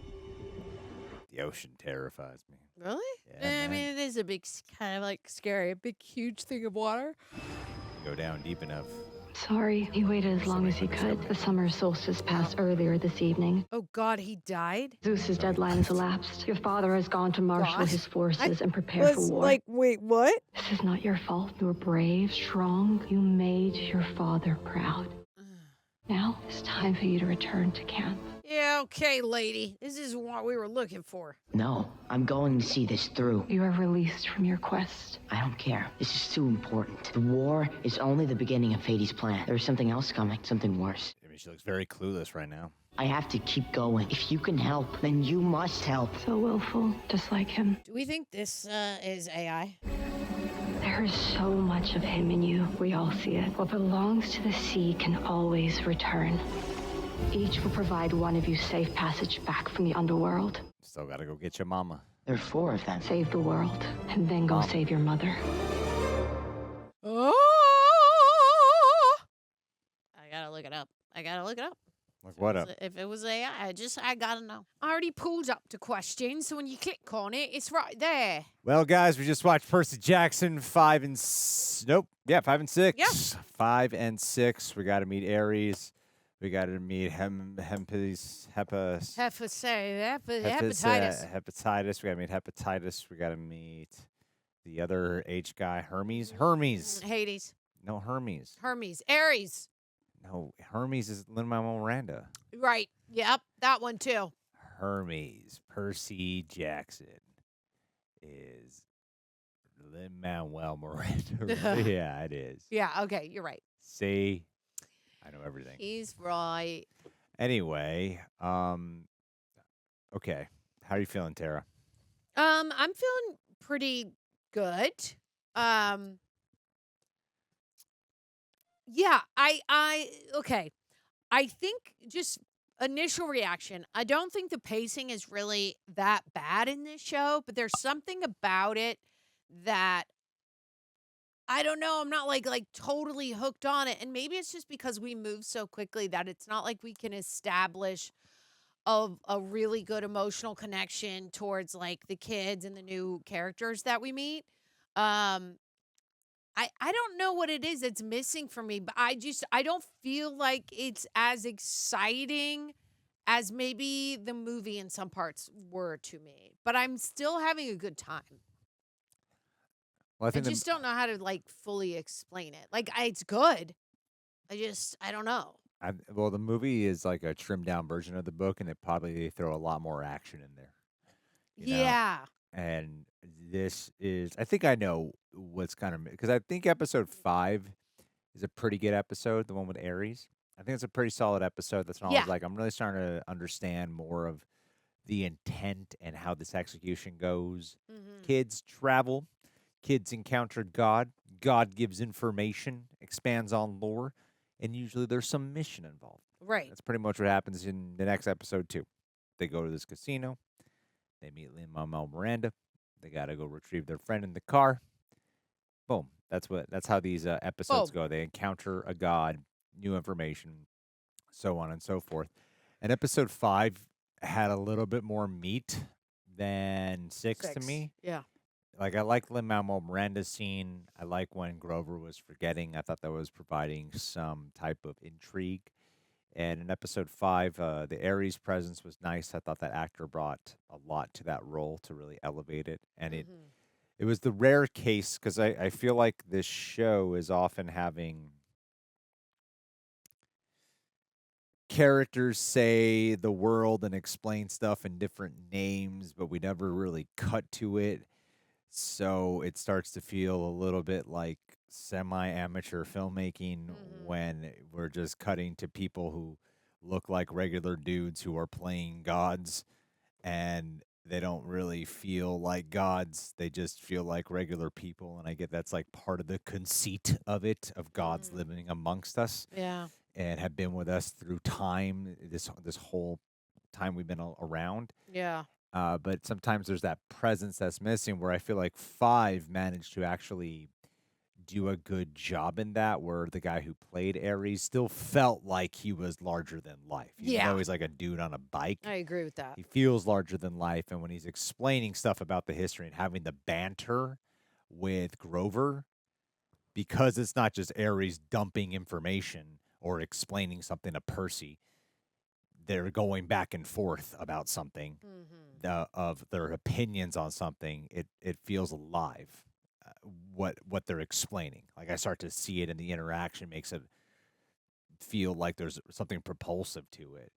The ocean terrifies me. Really? Yeah, I mean, it is a big, kind of like scary, a big, huge thing of water. Go down deep enough. Sorry, he waited as long as he could. The summer solstice passed earlier this evening. Oh, God, he died? Zeus's deadline has elapsed. Your father has gone to marshal his forces and prepare for war. Like, wait, what? This is not your fault. You were brave, strong. You made your father proud. Now it's time for you to return to camp. Yeah, okay, lady. This is what we were looking for. No, I'm going to see this through. You are released from your quest. I don't care. This is too important. The war is only the beginning of Hades' plan. There is something else coming, something worse. I mean, she looks very clueless right now. I have to keep going. If you can help, then you must help. So willful, just like him. Do we think this is AI? There is so much of him in you. We all see it. What belongs to the sea can always return. Each will provide one of you safe passage back from the underworld. Still gotta go get your mama. There are 4 of them. Save the world, and then go save your mother. Oh! I gotta look it up. Like what up? If it was AI, I gotta know. I already pulled up the question, so when you click on it, it's right there. Well, guys, we just watched Percy Jackson 5 and 6. 5 and 6. Yeah. 5 and 6. We gotta meet Ares. We got to meet hepatitis. Hepatitis. We got to meet hepatitis. We got to meet the other H guy, Hermes. Hades. No, Hermes. Ares. No, Hermes is Lin-Manuel Miranda. Right. Yep. That one too. Hermes. Percy Jackson is Lin-Manuel Miranda. Yeah, it is. Yeah. Okay. You're right. See? I know everything. He's right. Anyway, okay. How are you feeling, Tara? I'm feeling pretty good. Yeah, okay. I think just initial reaction, I don't think the pacing is really that bad in this show, but there's something about it that I don't know. I'm not like totally hooked on it. And maybe it's just because we move so quickly that it's not like we can establish a really good emotional connection towards like the kids and the new characters that we meet. I don't know what it is that's missing for me, but I don't feel like it's as exciting as maybe the movie in some parts were to me. But I'm still having a good time. Well, I just don't know how to like fully explain it. Like it's good. I don't know. Well, the movie is like a trimmed down version of the book, and they throw a lot more action in there. You know? Yeah. And this is, I think I know what's kind of, because I think episode 5 is a pretty good episode, the one with Ares. I think it's a pretty solid episode. That's when I was like, I'm really starting to understand more of the intent and how this execution goes. Kids travel. Kids encounter God. God gives information, expands on lore, and usually there's some mission involved. Right. That's pretty much what happens in the next episode, too. They go to this casino. They meet Lin-Manuel Miranda. They got to go retrieve their friend in the car. Boom. That's how these episodes go. They encounter a god, new information, so on and so forth. And episode 5 had a little bit more meat than 6 to me. Yeah. Like, I like Lin-Manuel Miranda's scene. I like when Grover was forgetting. I thought that was providing some type of intrigue. And in episode 5, the Ares presence was nice. I thought that actor brought a lot to that role to really elevate it. And it was the rare case, because I feel like this show is often having characters say the world and explain stuff in different names, but we never really cut to it. So it starts to feel a little bit like semi-amateur filmmaking when we're just cutting to people who look like regular dudes who are playing gods, and they don't really feel like gods. They just feel like regular people. And I get that's like part of the conceit of it, of gods living amongst us. Yeah. And have been with us through time, this whole time we've been around. Yeah. But sometimes there's that presence that's missing, where I feel like 5 managed to actually do a good job in that, where the guy who played Ares still felt like he was larger than life. Even though he's like a dude on a bike. I agree with that. He feels larger than life. And when he's explaining stuff about the history and having the banter with Grover, because it's not just Ares dumping information or explaining something to Percy, they're going back and forth about something, of their opinions on something. It feels alive, what they're explaining. Like, I start to see it in the interaction, makes it feel like there's something propulsive to it.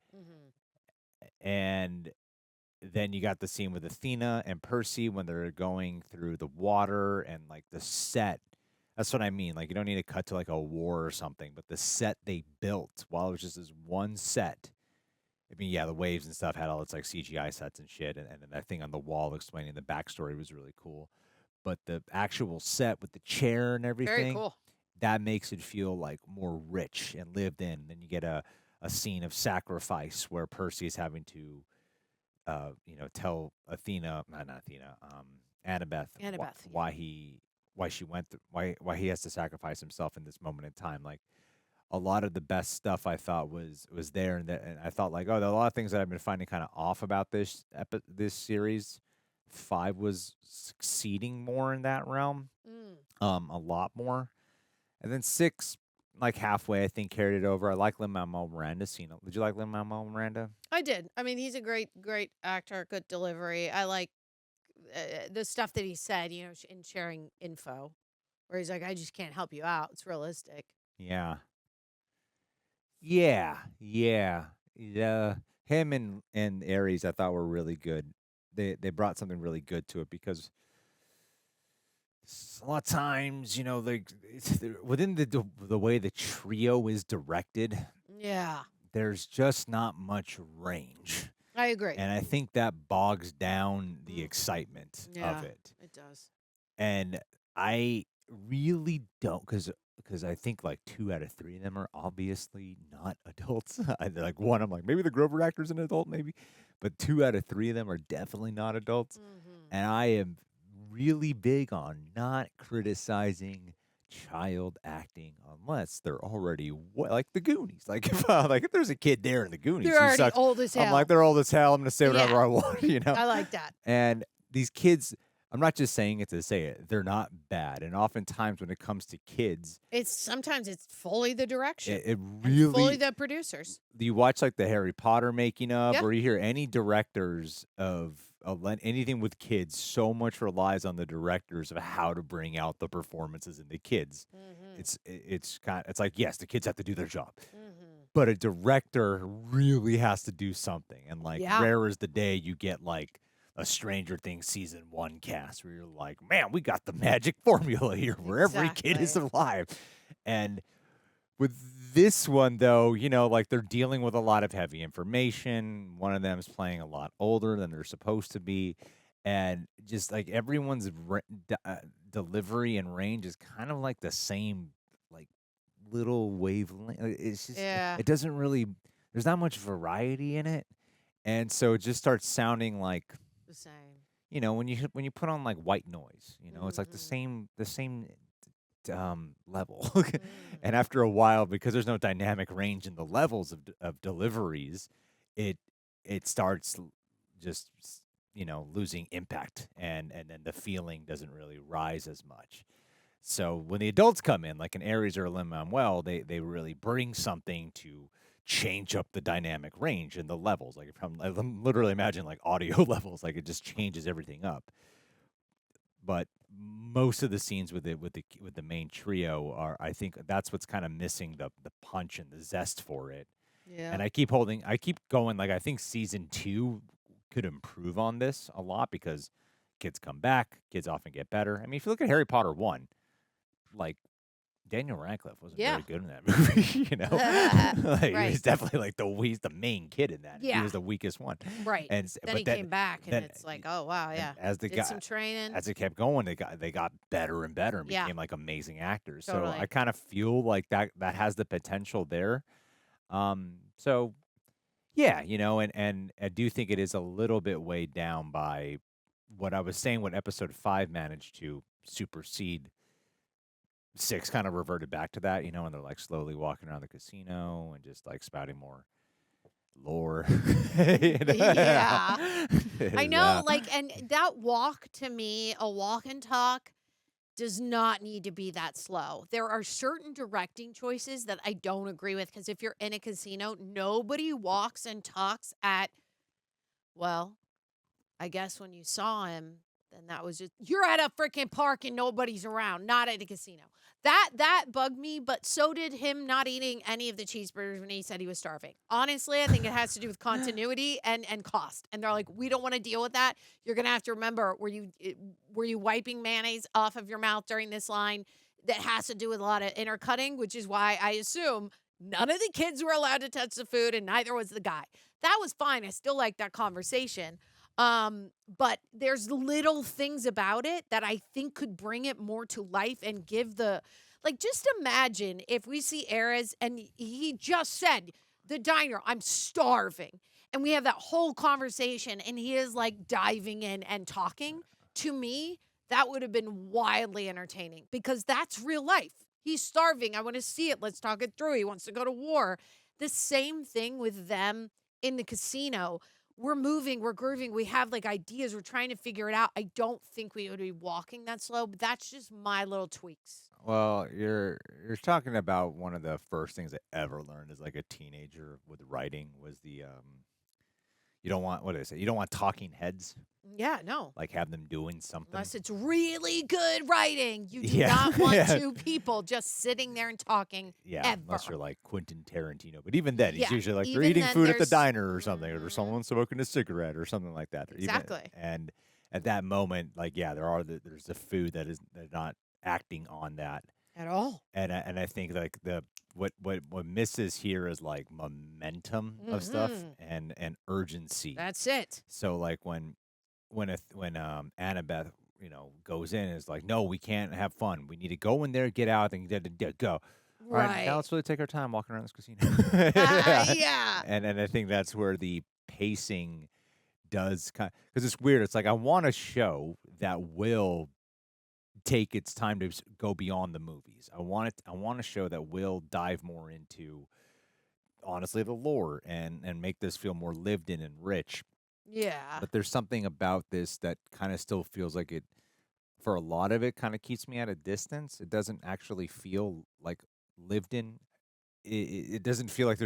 And then you got the scene with Athena and Percy when they're going through the water, and like the set. That's what I mean. Like, you don't need to cut to like a war or something, but the set they built, while it was just this one set. I mean, yeah, the waves and stuff had all its like CGI sets and shit, and that thing on the wall explaining the backstory was really cool. But the actual set with the chair and everything, Very cool. That makes it feel like more rich and lived in. Then you get a scene of sacrifice where Percy is having to, tell Annabeth, why he has to sacrifice himself in this moment in time. Like, a lot of the best stuff I thought was there, and I thought like, there are a lot of things that I've been finding kind of off about this series. 5 was succeeding more in that realm, a lot more, and then 6, like halfway, I think, carried it over. I like Lin-Manuel Miranda's scene. Did you like Lin-Manuel Miranda? I did. I mean, he's a great actor, good delivery. I like the stuff that he said, in sharing info, where he's like, I just can't help you out. It's realistic. Yeah. Him and Ares, I thought were really good. They brought something really good to it, because a lot of times, within the way the trio is directed, there's just not much range. I agree. And I think that bogs down the excitement of it. It does. And I really don't, because I think like 2 out of 3 of them are obviously not adults. Like one, I'm like, maybe the Grover actor's an adult, maybe. But 2 out of 3 of them are definitely not adults. And I am really big on not criticizing child acting unless they're already like the Goonies. Like if there's a kid there in the Goonies, they're already old as hell. I'm like, they're old as hell. I'm gonna say whatever I want. I like that. And these kids, I'm not just saying it to say it. They're not bad. And oftentimes when it comes to kids, sometimes it's fully the direction. It really and fully the producers. You watch like the Harry Potter making of, or you hear any directors of anything with kids, so much relies on the directors of how to bring out the performances in the kids. It's like, yes, the kids have to do their job, but a director really has to do something. And like, rare is the day you get like a Stranger Things season 1 cast where you're like, man, we got the magic formula here where every kid is alive. And With this one, though, like they're dealing with a lot of heavy information. One of them is playing a lot older than they're supposed to be. And just like everyone's delivery and range is kind of like the same, like little wavelength. It's just, Yeah. it doesn't really, there's not much variety in it. And so it just starts sounding like, The same. when you put on like white noise, it's like the same level. And after a while, because there's no dynamic range in the levels of deliveries, it starts just losing impact, and then the feeling doesn't really rise as much. So when the adults come in, like an Aries or a Lin-Manuel, they really bring something to change up the dynamic range and the levels. Like I'm literally imagine like audio levels, like it just changes everything up. But most of the scenes with the main trio are, I think that's what's kind of missing the punch and the zest for it. Yeah. And I keep going, like I think season 2 could improve on this a lot because kids come back, kids often get better. I mean, if you look at Harry Potter 1, like Daniel Radcliffe wasn't very good in that movie, like, Right. he was definitely like he's the main kid in that. He Yeah. was the weakest one. Right. And Then he came back, and it's like, oh wow, yeah. As the Did guy, some training. as it kept going, they got better and better and Yeah. became like amazing actors. Totally. So I kind of feel like that has the potential there. So yeah, and I do think it is a little bit weighed down by what I was saying. What episode 5 managed to supersede 6, kind of reverted back to that, and they're like slowly walking around the casino and just like spouting more lore. Yeah. I know, Yeah. and that walk, to me, a walk and talk does not need to be that slow. There are certain directing choices that I don't agree with, because if you're in a casino, nobody walks and talks at, well, I guess when you saw him, then that was just, you're at a freaking park and nobody's around, not at a casino. That bugged me, but so did him not eating any of the cheeseburgers when he said he was starving. Honestly, I think it has to do with continuity and cost. And they're like, we don't want to deal with that. You're going to have to remember, were you wiping mayonnaise off of your mouth during this line? That has to do with a lot of intercutting, which is why I assume none of the kids were allowed to touch the food, and neither was the guy. That was fine. I still like that conversation. But there's little things about it that I think could bring it more to life and give just imagine if we see Ares and he just said, the diner, I'm starving. And we have that whole conversation and he is like diving in and talking. To me, that would have been wildly entertaining because that's real life. He's starving. I want to see it. Let's talk it through. He wants to go to war. The same thing with them in the casino. We're moving, we're grooving, we have ideas, we're trying to figure it out. I don't think we would be walking that slow, but that's just my little tweaks. Well, you're talking about one of the first things I ever learned as like a teenager with writing was the you don't want, what did I say? You don't want talking heads. Yeah, no. Like have them doing something. Unless it's really good writing. You do Yeah. not want Yeah. 2 people just sitting there and talking ever. Unless you're like Quentin Tarantino. But even then, he's Yeah, usually like they're even eating then food at the there's- diner or something, or someone's smoking a cigarette or something like that. Or Exactly. And at that moment, there's the food they're not acting on that At all. and I think like what misses here is like momentum of stuff and urgency. That's it. So like when Annabeth goes in and is like, no, we can't have fun. We need to go in there, get out, and go. All right, now let's really take our time walking around this casino. Yeah. And I think that's where the pacing does because it's weird. It's like I want a show that will take its time to go beyond the movies. I want a show that will dive more into honestly the lore and make this feel more lived in and rich. Yeah. But there's something about this that kind of still feels like it, for a lot of it, kind of keeps me at a distance. It doesn't actually feel like lived in. It doesn't feel like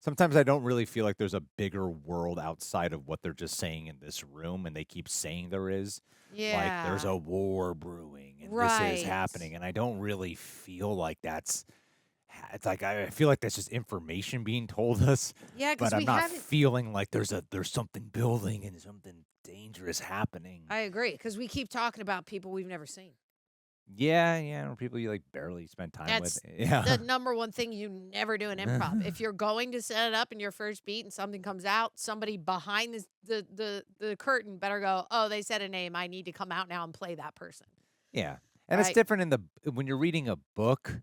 sometimes I don't really feel like there's a bigger world outside of what they're just saying in this room, and they keep saying there is. Yeah. Like there's a war brewing and this is happening, and I don't really feel like that's. It's like I feel like that's just information being told us. Yeah, 'cause but I'm we not haven't- feeling like there's something building and something dangerous happening. I agree, because we keep talking about people we've never seen. Yeah, people you like barely spend time That's with. Yeah. the number one thing you never do in improv. If you're going to set it up in your first beat and something comes out, somebody behind the curtain better go, oh, they said a name. I need to come out now and play that person. Yeah. And it's different when you're reading a book.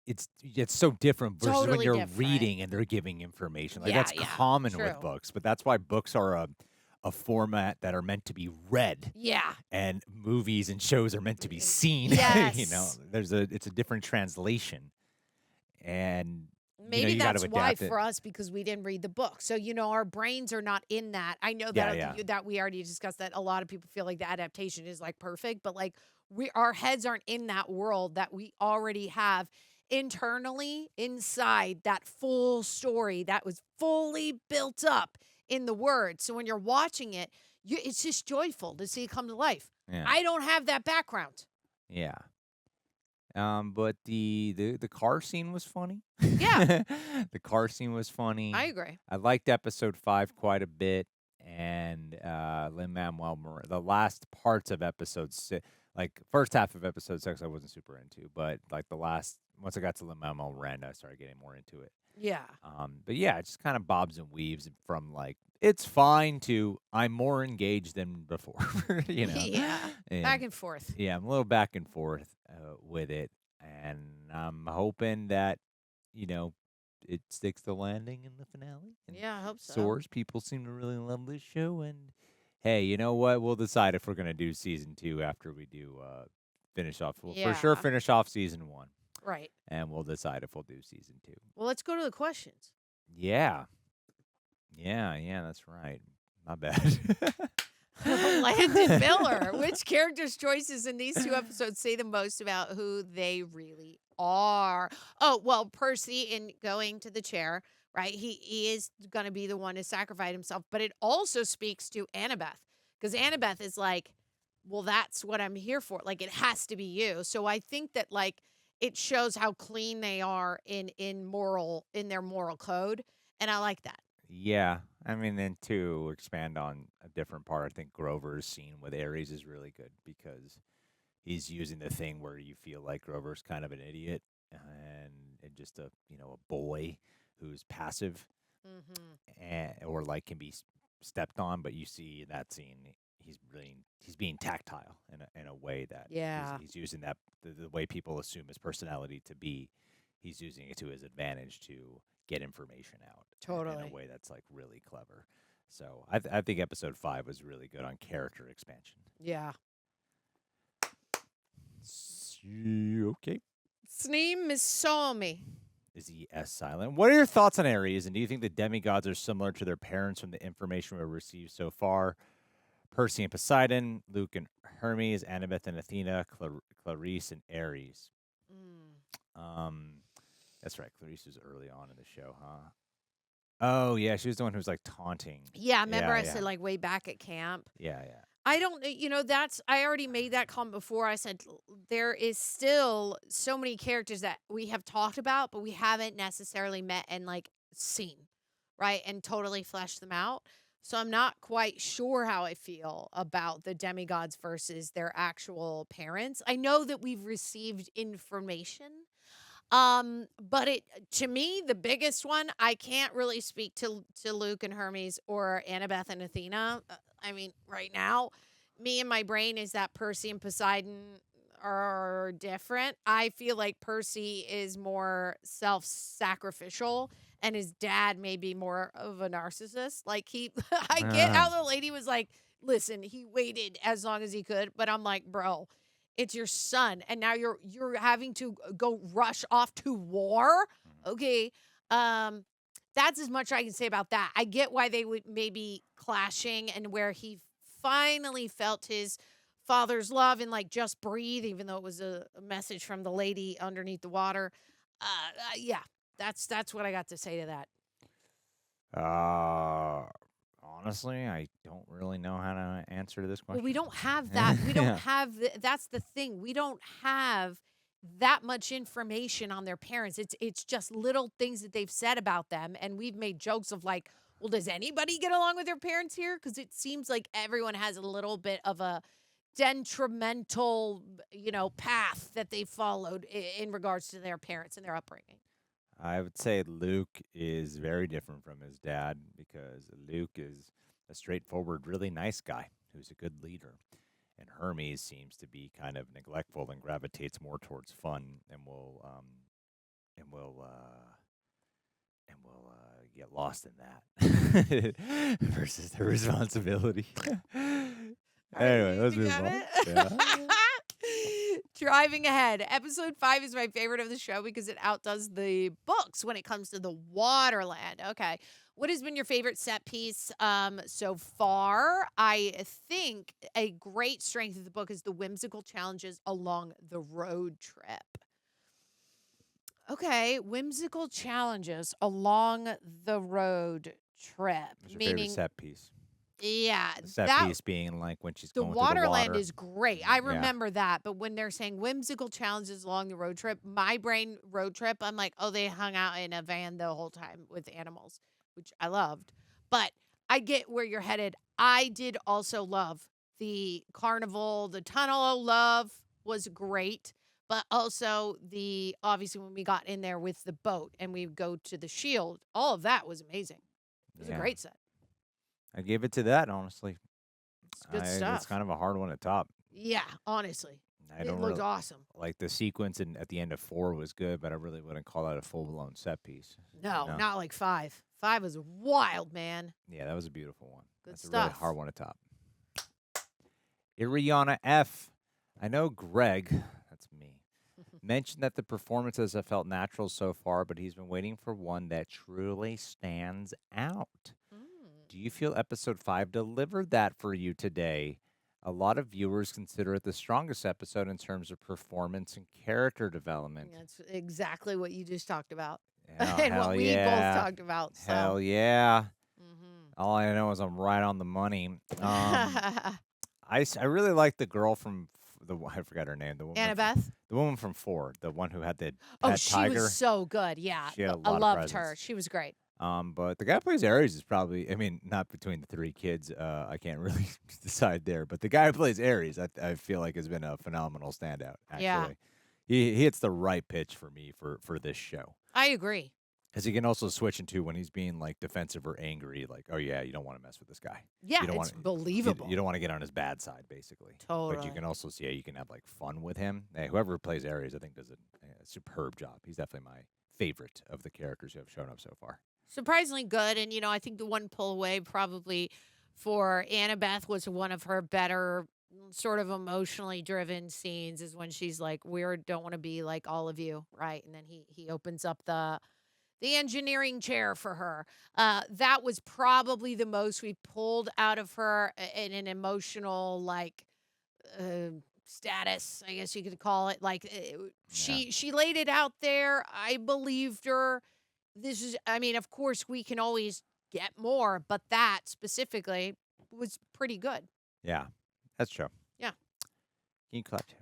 It's so different versus when Totally you're different. reading and they're giving information. Like Yeah, that's yeah, common true. with books, but that's why books are a format that are meant to be read. Yeah. And movies and shows are meant to be seen. Yes. You know, it's a different translation. And Maybe you that's gotta why adapt it. for us, because we didn't read the book. So, our brains are not in that. I know that that we already discussed that a lot of people feel like the adaptation is like perfect, but like our heads aren't in that world that we already have internally inside that full story that was fully built up in the words. So when you're watching it, it's just joyful to see it come to life. Yeah. I don't have that background. Yeah. But the car scene was funny. Yeah. The car scene was funny. I agree. I liked episode 5 quite a bit, and Lin-Manuel, the last parts of episode 6, like first half of episode 6, I wasn't super into, but like once I got to Lin-Manuel Miranda, I started getting more into it. Yeah. But yeah, it just kind of bobs and weaves from like it's fine to I'm more engaged than before. Yeah. And, Back and forth. yeah, I'm a little back and forth with it, and I'm hoping that it sticks the landing in the finale. And Yeah, I hope so. soars. People seem to really love this show, and hey, you know what? We'll decide if we're gonna do season 2 after we do finish off. We'll for sure Yeah. finish off season 1, Right. and we'll decide if we'll do season 2. Well, let's go to the questions. Yeah, that's right. My bad. Landon Miller. Which character's choices in these 2 episodes say the most about who they really are? Oh, well, Percy in going to the chair, right? He is going to be the one to sacrifice himself, but it also speaks to Annabeth, because Annabeth is like, well, that's what I'm here for. Like, it has to be you. So I think that like it shows how clean they are in their moral code, and I like that. Yeah, I mean, then to expand on a different part, I think Grover's scene with Ares is really good because he's using the thing where you feel like Grover's kind of an idiot and just a boy who's passive or like can be stepped on, but you see in that scene he's being tactile in a way that he's using that the way people assume his personality to be. He's using it to his advantage to get information out. Totally. In a way that's like really clever. So I think episode 5 was really good on character expansion. Yeah. Okay. Sneem Misomi. Is the S silent? What are your thoughts on Ares, and do you think the demigods are similar to their parents from the information we've received so far? Percy and Poseidon, Luke and Hermes, Annabeth and Athena, Clarice and Ares. That's right. Clarice was early on in the show, huh? Oh, yeah. She was the one who was like taunting. Yeah, remember I said like way back at camp. Yeah. I don't, I already made that comment before. I said there is still so many characters that we have talked about, but we haven't necessarily met and like seen, right? And totally fleshed them out. So I'm not quite sure how I feel about the demigods versus their actual parents. I know that we've received information. But to me, the biggest one, I can't really speak to Luke and Hermes or Annabeth and Athena. I mean, right now, me and my brain is that Percy and Poseidon are different. I feel like Percy is more self-sacrificial and his dad may be more of a narcissist. Like I get how the lady was like, listen, he waited as long as he could, but I'm like, bro, it's your son, and now you're having to go rush off to war. Okay, that's as much I can say about that. I get why they would maybe clashing, and where he finally felt his father's love and like just breathe, even though it was a message from the lady underneath the water. Yeah, that's what I got to say to that. Honestly, I don't really know how to answer this question. Well, we don't have that. We don't have that's the thing. We don't have that much information on their parents. It's just little things that they've said about them, and we've made jokes of like, well, does anybody get along with their parents here? Because it seems like everyone has a little bit of a detrimental, path that they followed in regards to their parents and their upbringing. I would say Luke is very different from his dad because Luke is a straightforward, really nice guy who's a good leader. And Hermes seems to be kind of neglectful and gravitates more towards fun and will get lost in that versus the responsibility. Anyway, let's move on. Yeah. Driving ahead. Episode 5 is my favorite of the show because it outdoes the books when it comes to the Waterland. Okay. What has been your favorite set piece so far? I think a great strength of the book is the whimsical challenges along the road trip. Okay, whimsical challenges along the road trip. What's your favorite set piece? Yeah, The set piece being like when she's the going Waterland through the water. is great. I remember that. But when they're saying whimsical challenges along the road trip, my brain road trip, I'm like, oh, they hung out in a van the whole time with animals, which I loved. But I get where you're headed. I did also love the carnival. The Tunnel of Love was great. But also obviously when we got in there with the boat and we go to the Shield, all of that was amazing. It was a great set. I gave it to that, honestly. It's good stuff. It's kind of a hard one to top. Yeah, honestly. It looked awesome. Like the sequence at the end of 4 was good, but I really wouldn't call that a full-blown set piece. No, not like 5. 5 was wild, man. Yeah, that was a beautiful one. That's stuff. a really hard one to top. Iriana F. I know Greg, that's me, mentioned that the performances have felt natural so far, but he's been waiting for one that truly stands out. Do you feel episode 5 delivered that for you today? A lot of viewers consider it the strongest episode in terms of performance and character development. That's exactly what you just talked about. Yeah, and what we both talked about. So. Hell yeah. All I know is I'm right on the money. I really like the girl from I forgot her name. The woman Annabeth? The woman from 4, the one who had the pet she tiger. was so good. Yeah. She had a I lot of loved presence. her. She was great. But the guy who plays Ares is probably, not between the 3 kids. I can't really decide there. But the guy who plays Ares, I feel like has been a phenomenal standout, actually. Yeah. He hits the right pitch for me for this show. I agree. Because he can also switch into when he's being, like, defensive or angry, like, oh, yeah, you don't want to mess with this guy. Yeah, you don't it's believable. You don't want to get on his bad side, basically. Totally. But you can also see you can have, like, fun with him. Hey, whoever plays Ares, I think, does a superb job. He's definitely my favorite of the characters who have shown up so far. Surprisingly good. And, I think the one pull away probably for Annabeth was one of her better sort of emotionally driven scenes is when she's like, we don't want to be like all of you, right? And then he opens up the engineering chair for her. That was probably the most we pulled out of her in an emotional, like, status, I guess you could call it. Like, she laid it out there. I believed her. This is, of course, we can always get more, but that specifically was pretty good. Yeah, that's true. Yeah. You can clap too.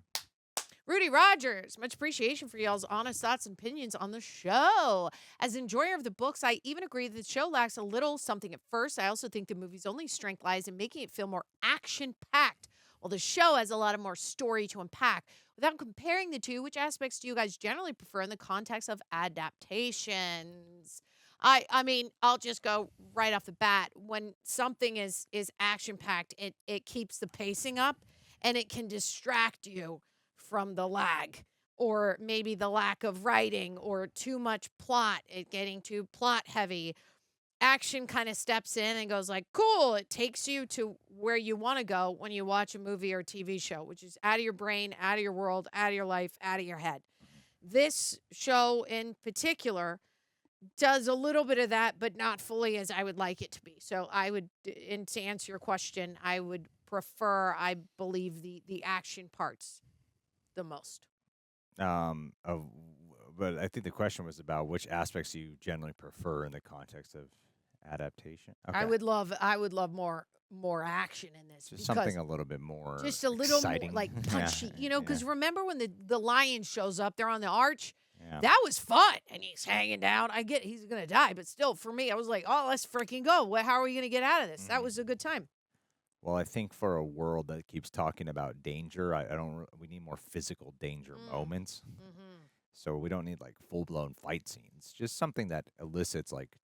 Rudy Rogers, much appreciation for y'all's honest thoughts and opinions on the show. As enjoyer of the books, I even agree that the show lacks a little something at first. I also think the movie's only strength lies in making it feel more action-packed, while the show has a lot of more story to unpack. Without comparing the two, which aspects do you guys generally prefer in the context of adaptations? I'll just go right off the bat. When something is action-packed, it keeps the pacing up, and it can distract you from the lag or maybe the lack of writing or too much plot, it getting too plot heavy. Action kind of steps in and goes like, cool, it takes you to where you want to go when you watch a movie or a TV show, which is out of your brain, out of your world, out of your life, out of your head. This show in particular does a little bit of that, but not fully as I would like it to be. So I would, and to answer your question, I would prefer, I believe, the action parts the most. But I think the question was about which aspects you generally prefer in the context of adaptation. Okay. I would love more action in this. Just something a little bit more just a little exciting. more like punchy, because yeah. remember when the lion shows up there on the arch? Yeah. That was fun, and he's hanging down. I get he's gonna die, but still, for me, I was like, "Oh, let's freaking go! How are we gonna get out of this?" That was a good time. Well, I think for a world that keeps talking about danger, I don't. We need more physical danger moments. Mm-hmm. So we don't need like full blown fight scenes. Just something that elicits like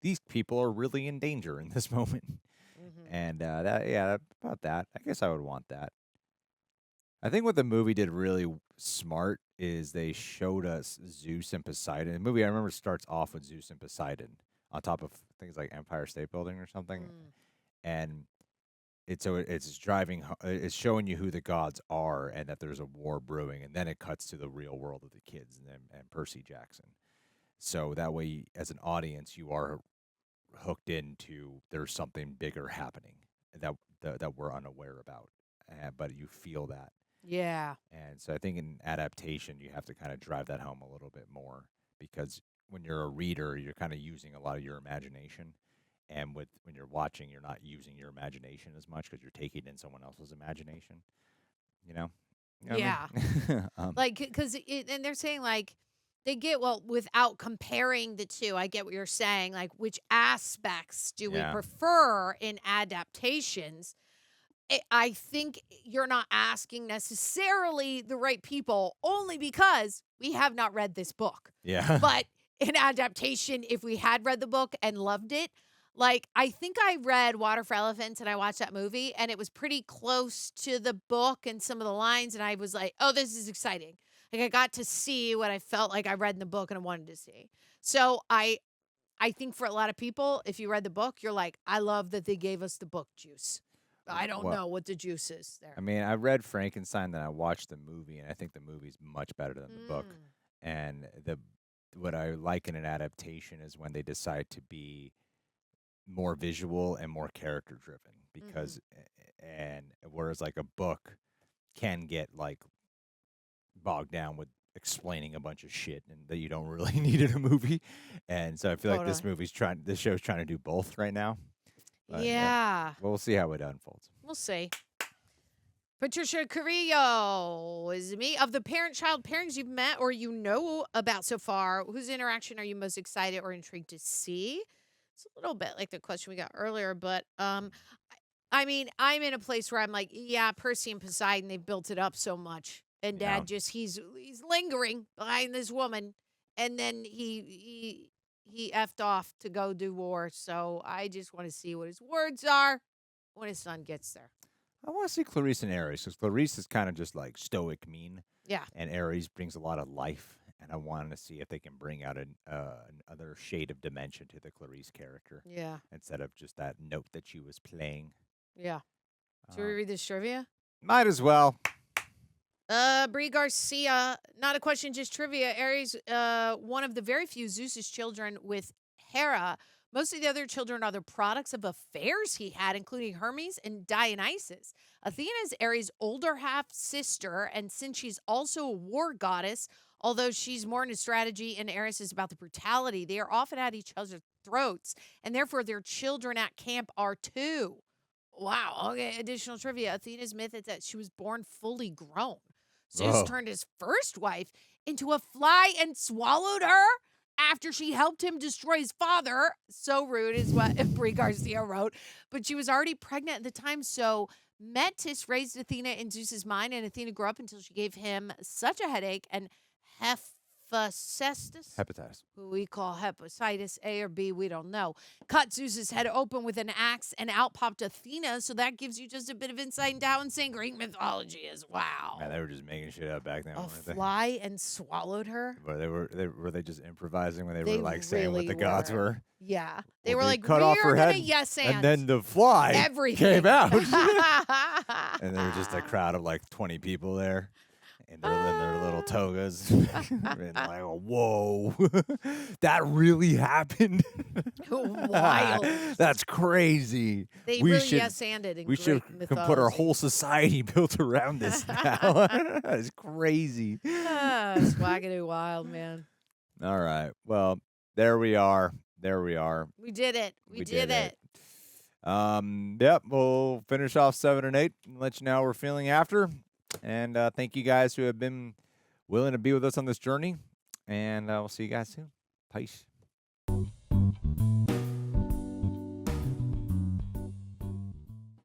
these people are really in danger in this moment. Mm-hmm. And about that. I guess I would want that. I think what the movie did really smart is they showed us Zeus and Poseidon. The movie I remember starts off with Zeus and Poseidon on top of things like Empire State Building or something, and it's it's showing you who the gods are and that there's a war brewing, and then it cuts to the real world of the kids and Percy Jackson. So that way, as an audience, you are hooked into there's something bigger happening that we're unaware about, but you feel that. Yeah. And so I think in adaptation, you have to kind of drive that home a little bit more because when you're a reader, you're kind of using a lot of your imagination. And when you're watching, you're not using your imagination as much because you're taking in someone else's imagination, you know? You know what I mean? Like, because, and they're saying, like, they get, well, without comparing the two, I get what you're saying. Like, which aspects do we prefer in adaptations? I think you're not asking necessarily the right people only because we have not read this book. Yeah. But in adaptation, if we had read the book and loved it, like, I think I read Water for Elephants and I watched that movie and it was pretty close to the book and some of the lines. And I was like, oh, this is exciting. Like, I got to see what I felt like I read in the book and I wanted to see. So I think for a lot of people, if you read the book, you're like, I love that they gave us the book juice. I don't know what the juice is there. I mean, I read Frankenstein, then I watched the movie, and I think the movie's much better than the book. And what I like in an adaptation is when they decide to be more visual and more character driven, because and whereas like a book can get like bogged down with explaining a bunch of shit and that you don't really need in a movie. And so I feel like this show's trying to do both right now. But, yeah. We'll see how it unfolds. We'll see. Patricia Carrillo is me. Of the parent-child pairings you've met or you know about so far, whose interaction are you most excited or intrigued to see? It's a little bit like the question we got earlier, but I mean, I'm in a place where I'm like, yeah, Percy and Poseidon, they've built it up so much. And Dad he's lingering behind this woman. And then he effed off to go do war. So I just want to see what his words are when his son gets there. I want to see Clarice and Ares, because Clarice is kind of just like stoic mean. Yeah. And Ares brings a lot of life. And I wanted to see if they can bring out another shade of dimension to the Clarice character. Yeah. Instead of just that note that she was playing. Yeah. Should we read this trivia? Might as well. Brie Garcia, not a question, just trivia. Ares, one of the very few Zeus's children with Hera. Most of the other children are the products of affairs he had, including Hermes and Dionysus. Athena is Ares' older half-sister, and since she's also a war goddess, although she's more into strategy and Ares is about the brutality, they are often at each other's throats, and therefore their children at camp are too. Wow, okay, additional trivia. Athena's myth is that she was born fully grown. Zeus turned his first wife into a fly and swallowed her after she helped him destroy his father. So rude is what Brie Garcia wrote. But she was already pregnant at the time, so Metis raised Athena in Zeus's mind, and Athena grew up until she gave him such a headache, and Hephaestus, who we call Hephaestus, A or B, we don't know, cut Zeus's head open with an axe, and out popped Athena. So that gives you just a bit of insight into how insane Greek mythology is. Wow. Man, they were just making shit up back then. A fly and swallowed her? But were they just improvising when they were like saying what the really gods were? Yeah. They were they like, cut off her gonna head, yes and then the fly everything came out. And there was just a crowd of like 20 people there. In their little togas. And like, whoa, that really happened? Wild. That's crazy. They really yes-anded in We should Greek put our mythology. whole society built around this now. That's crazy. Swaggity wild, man. All right. Well, there we are. We did it. We did it. Yep, we'll finish off 7 and 8 and let you know how we're feeling after. And thank you guys who have been willing to be with us on this journey. And we'll see you guys soon. Peace.